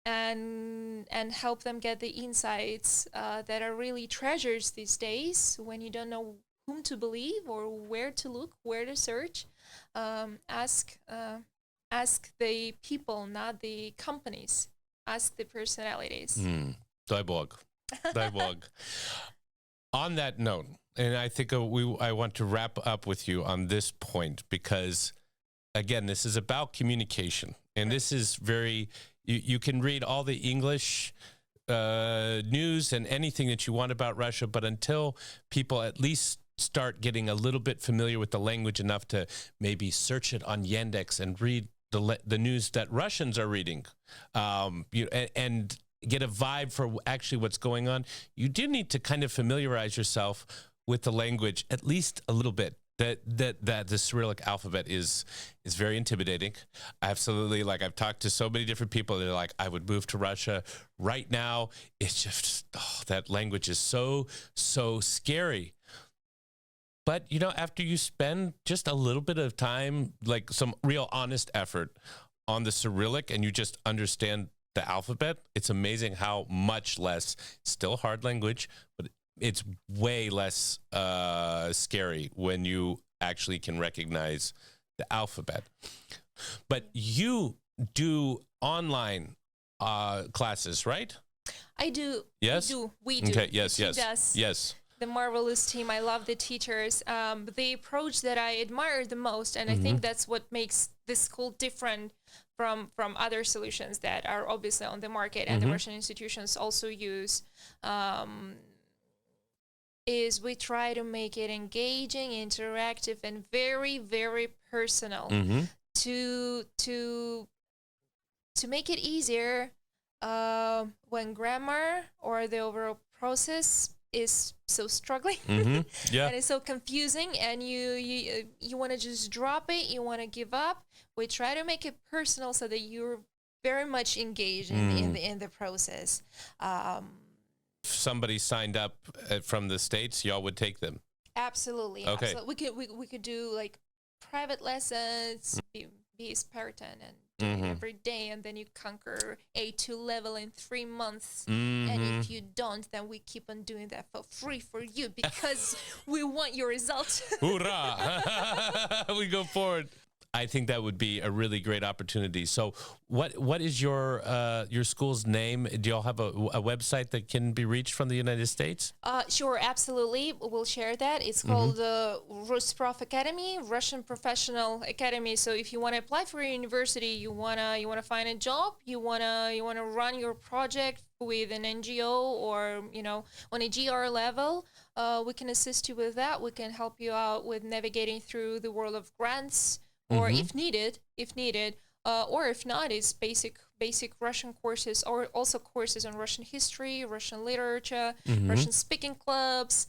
[SPEAKER 4] and help them get the insights that are really treasures these days when you don't know whom to believe or where to look, where to search. Ask the people, not the companies. Ask the personalities.
[SPEAKER 1] Dialogue. On that note, and I think I want to wrap up with you on this point because, again, this is about communication. And this is very, you can read all the English news and anything that you want about Russia, but until people at least start getting a little bit familiar with the language enough to maybe search it on Yandex and read the news that Russians are reading, and get a vibe for actually what's going on, you do need to kind of familiarize yourself with the language at least a little bit. That the Cyrillic alphabet is very intimidating. Absolutely, like I've talked to so many different people. They're like, I would move to Russia right now. It's just that language is so scary. But after you spend just a little bit of time, like some real honest effort on the Cyrillic, and you just understand the alphabet, it's amazing how much less, still hard language, but it's way less scary when you actually can recognize the alphabet. But you do online classes, right?
[SPEAKER 4] I do.
[SPEAKER 1] Yes?
[SPEAKER 4] We do.
[SPEAKER 1] Okay, yes.
[SPEAKER 4] Yes. The marvelous team. I love the teachers. The approach that I admire the most, and I think that's what makes this school different from other solutions that are obviously on the market and the Russian institutions also use, is we try to make it engaging, interactive, and very, very personal to make it easier when grammar or the overall process is so struggling and it's so confusing, and you want to just drop it, you want to give up. We try to make it personal so that you're very much engaged in the process.
[SPEAKER 1] If somebody signed up from the States, y'all would take them.
[SPEAKER 4] Absolutely.
[SPEAKER 1] Okay.
[SPEAKER 4] Absolutely. We could do like private lessons, be Spartan and do it every day, and then you conquer A2 level in 3 months. And if you don't, then we keep on doing that for free for you because we want your results.
[SPEAKER 1] Hoorah! We go forward. I think that would be a really great opportunity. So what is your school's name? Do y'all have a website that can be reached from the United States?
[SPEAKER 4] Sure, absolutely. We'll share that. It's called Rusprof Academy, Russian Professional Academy. So if you want to apply for a university, you wanna find a job, you wanna run your project with an NGO or on a GR level, we can assist you with that. We can help you out with navigating through the world of grants. Or if needed, or if not, it's basic Russian courses, or also courses on Russian history, Russian literature, Russian speaking clubs.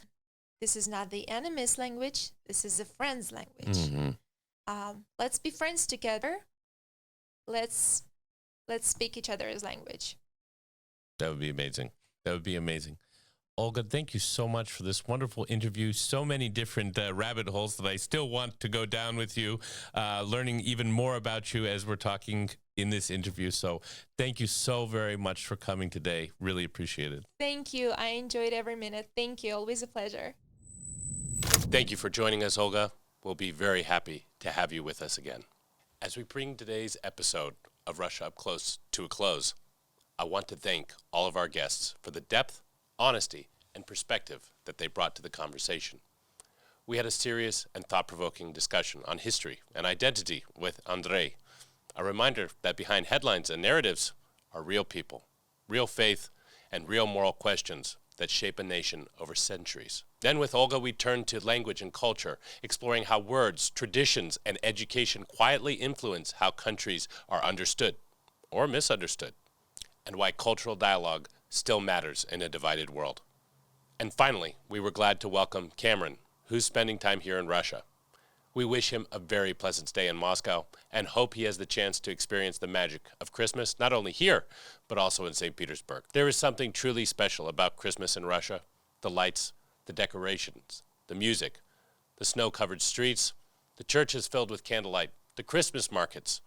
[SPEAKER 4] This is not the enemy's language. This is the friend's language. Let's be friends together. Let's speak each other's language.
[SPEAKER 1] That would be amazing. Olga, thank you so much for this wonderful interview. So many different rabbit holes that I still want to go down with you, learning even more about you as we're talking in this interview. So thank you so very much for coming today. Really appreciate it.
[SPEAKER 4] Thank you. I enjoyed every minute. Thank you. Always a pleasure.
[SPEAKER 1] Thank you for joining us, Olga. We'll be very happy to have you with us again. As we bring today's episode of Russia Up Close to a close, I want to thank all of our guests for the depth, honesty, and perspective that they brought to the conversation. We had a serious and thought-provoking discussion on history and identity with Andrei. A reminder that behind headlines and narratives are real people, real faith, and real moral questions that shape a nation over centuries. Then with Olga, we turn to language and culture, exploring how words, traditions, and education quietly influence how countries are understood or misunderstood, and why cultural dialogue still matters in a divided world. And finally, we were glad to welcome Cameron, who's spending time here in Russia. We wish him a very pleasant stay in Moscow and hope he has the chance to experience the magic of Christmas, not only here, but also in St. Petersburg. There is something truly special about Christmas in Russia. The lights, the decorations, the music, the snow-covered streets, the churches filled with candlelight, the Christmas markets.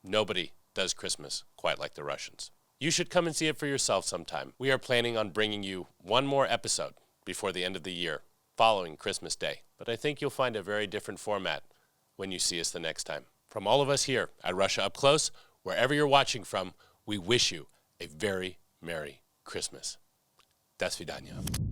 [SPEAKER 1] Nobody does Christmas quite like the Russians. You should come and see it for yourself sometime. We are planning on bringing you one more episode before the end of the year, following Christmas Day. But I think you'll find a very different format when you see us the next time. From all of us here at Russia Up Close, wherever you're watching from, we wish you a very Merry Christmas. До свидания.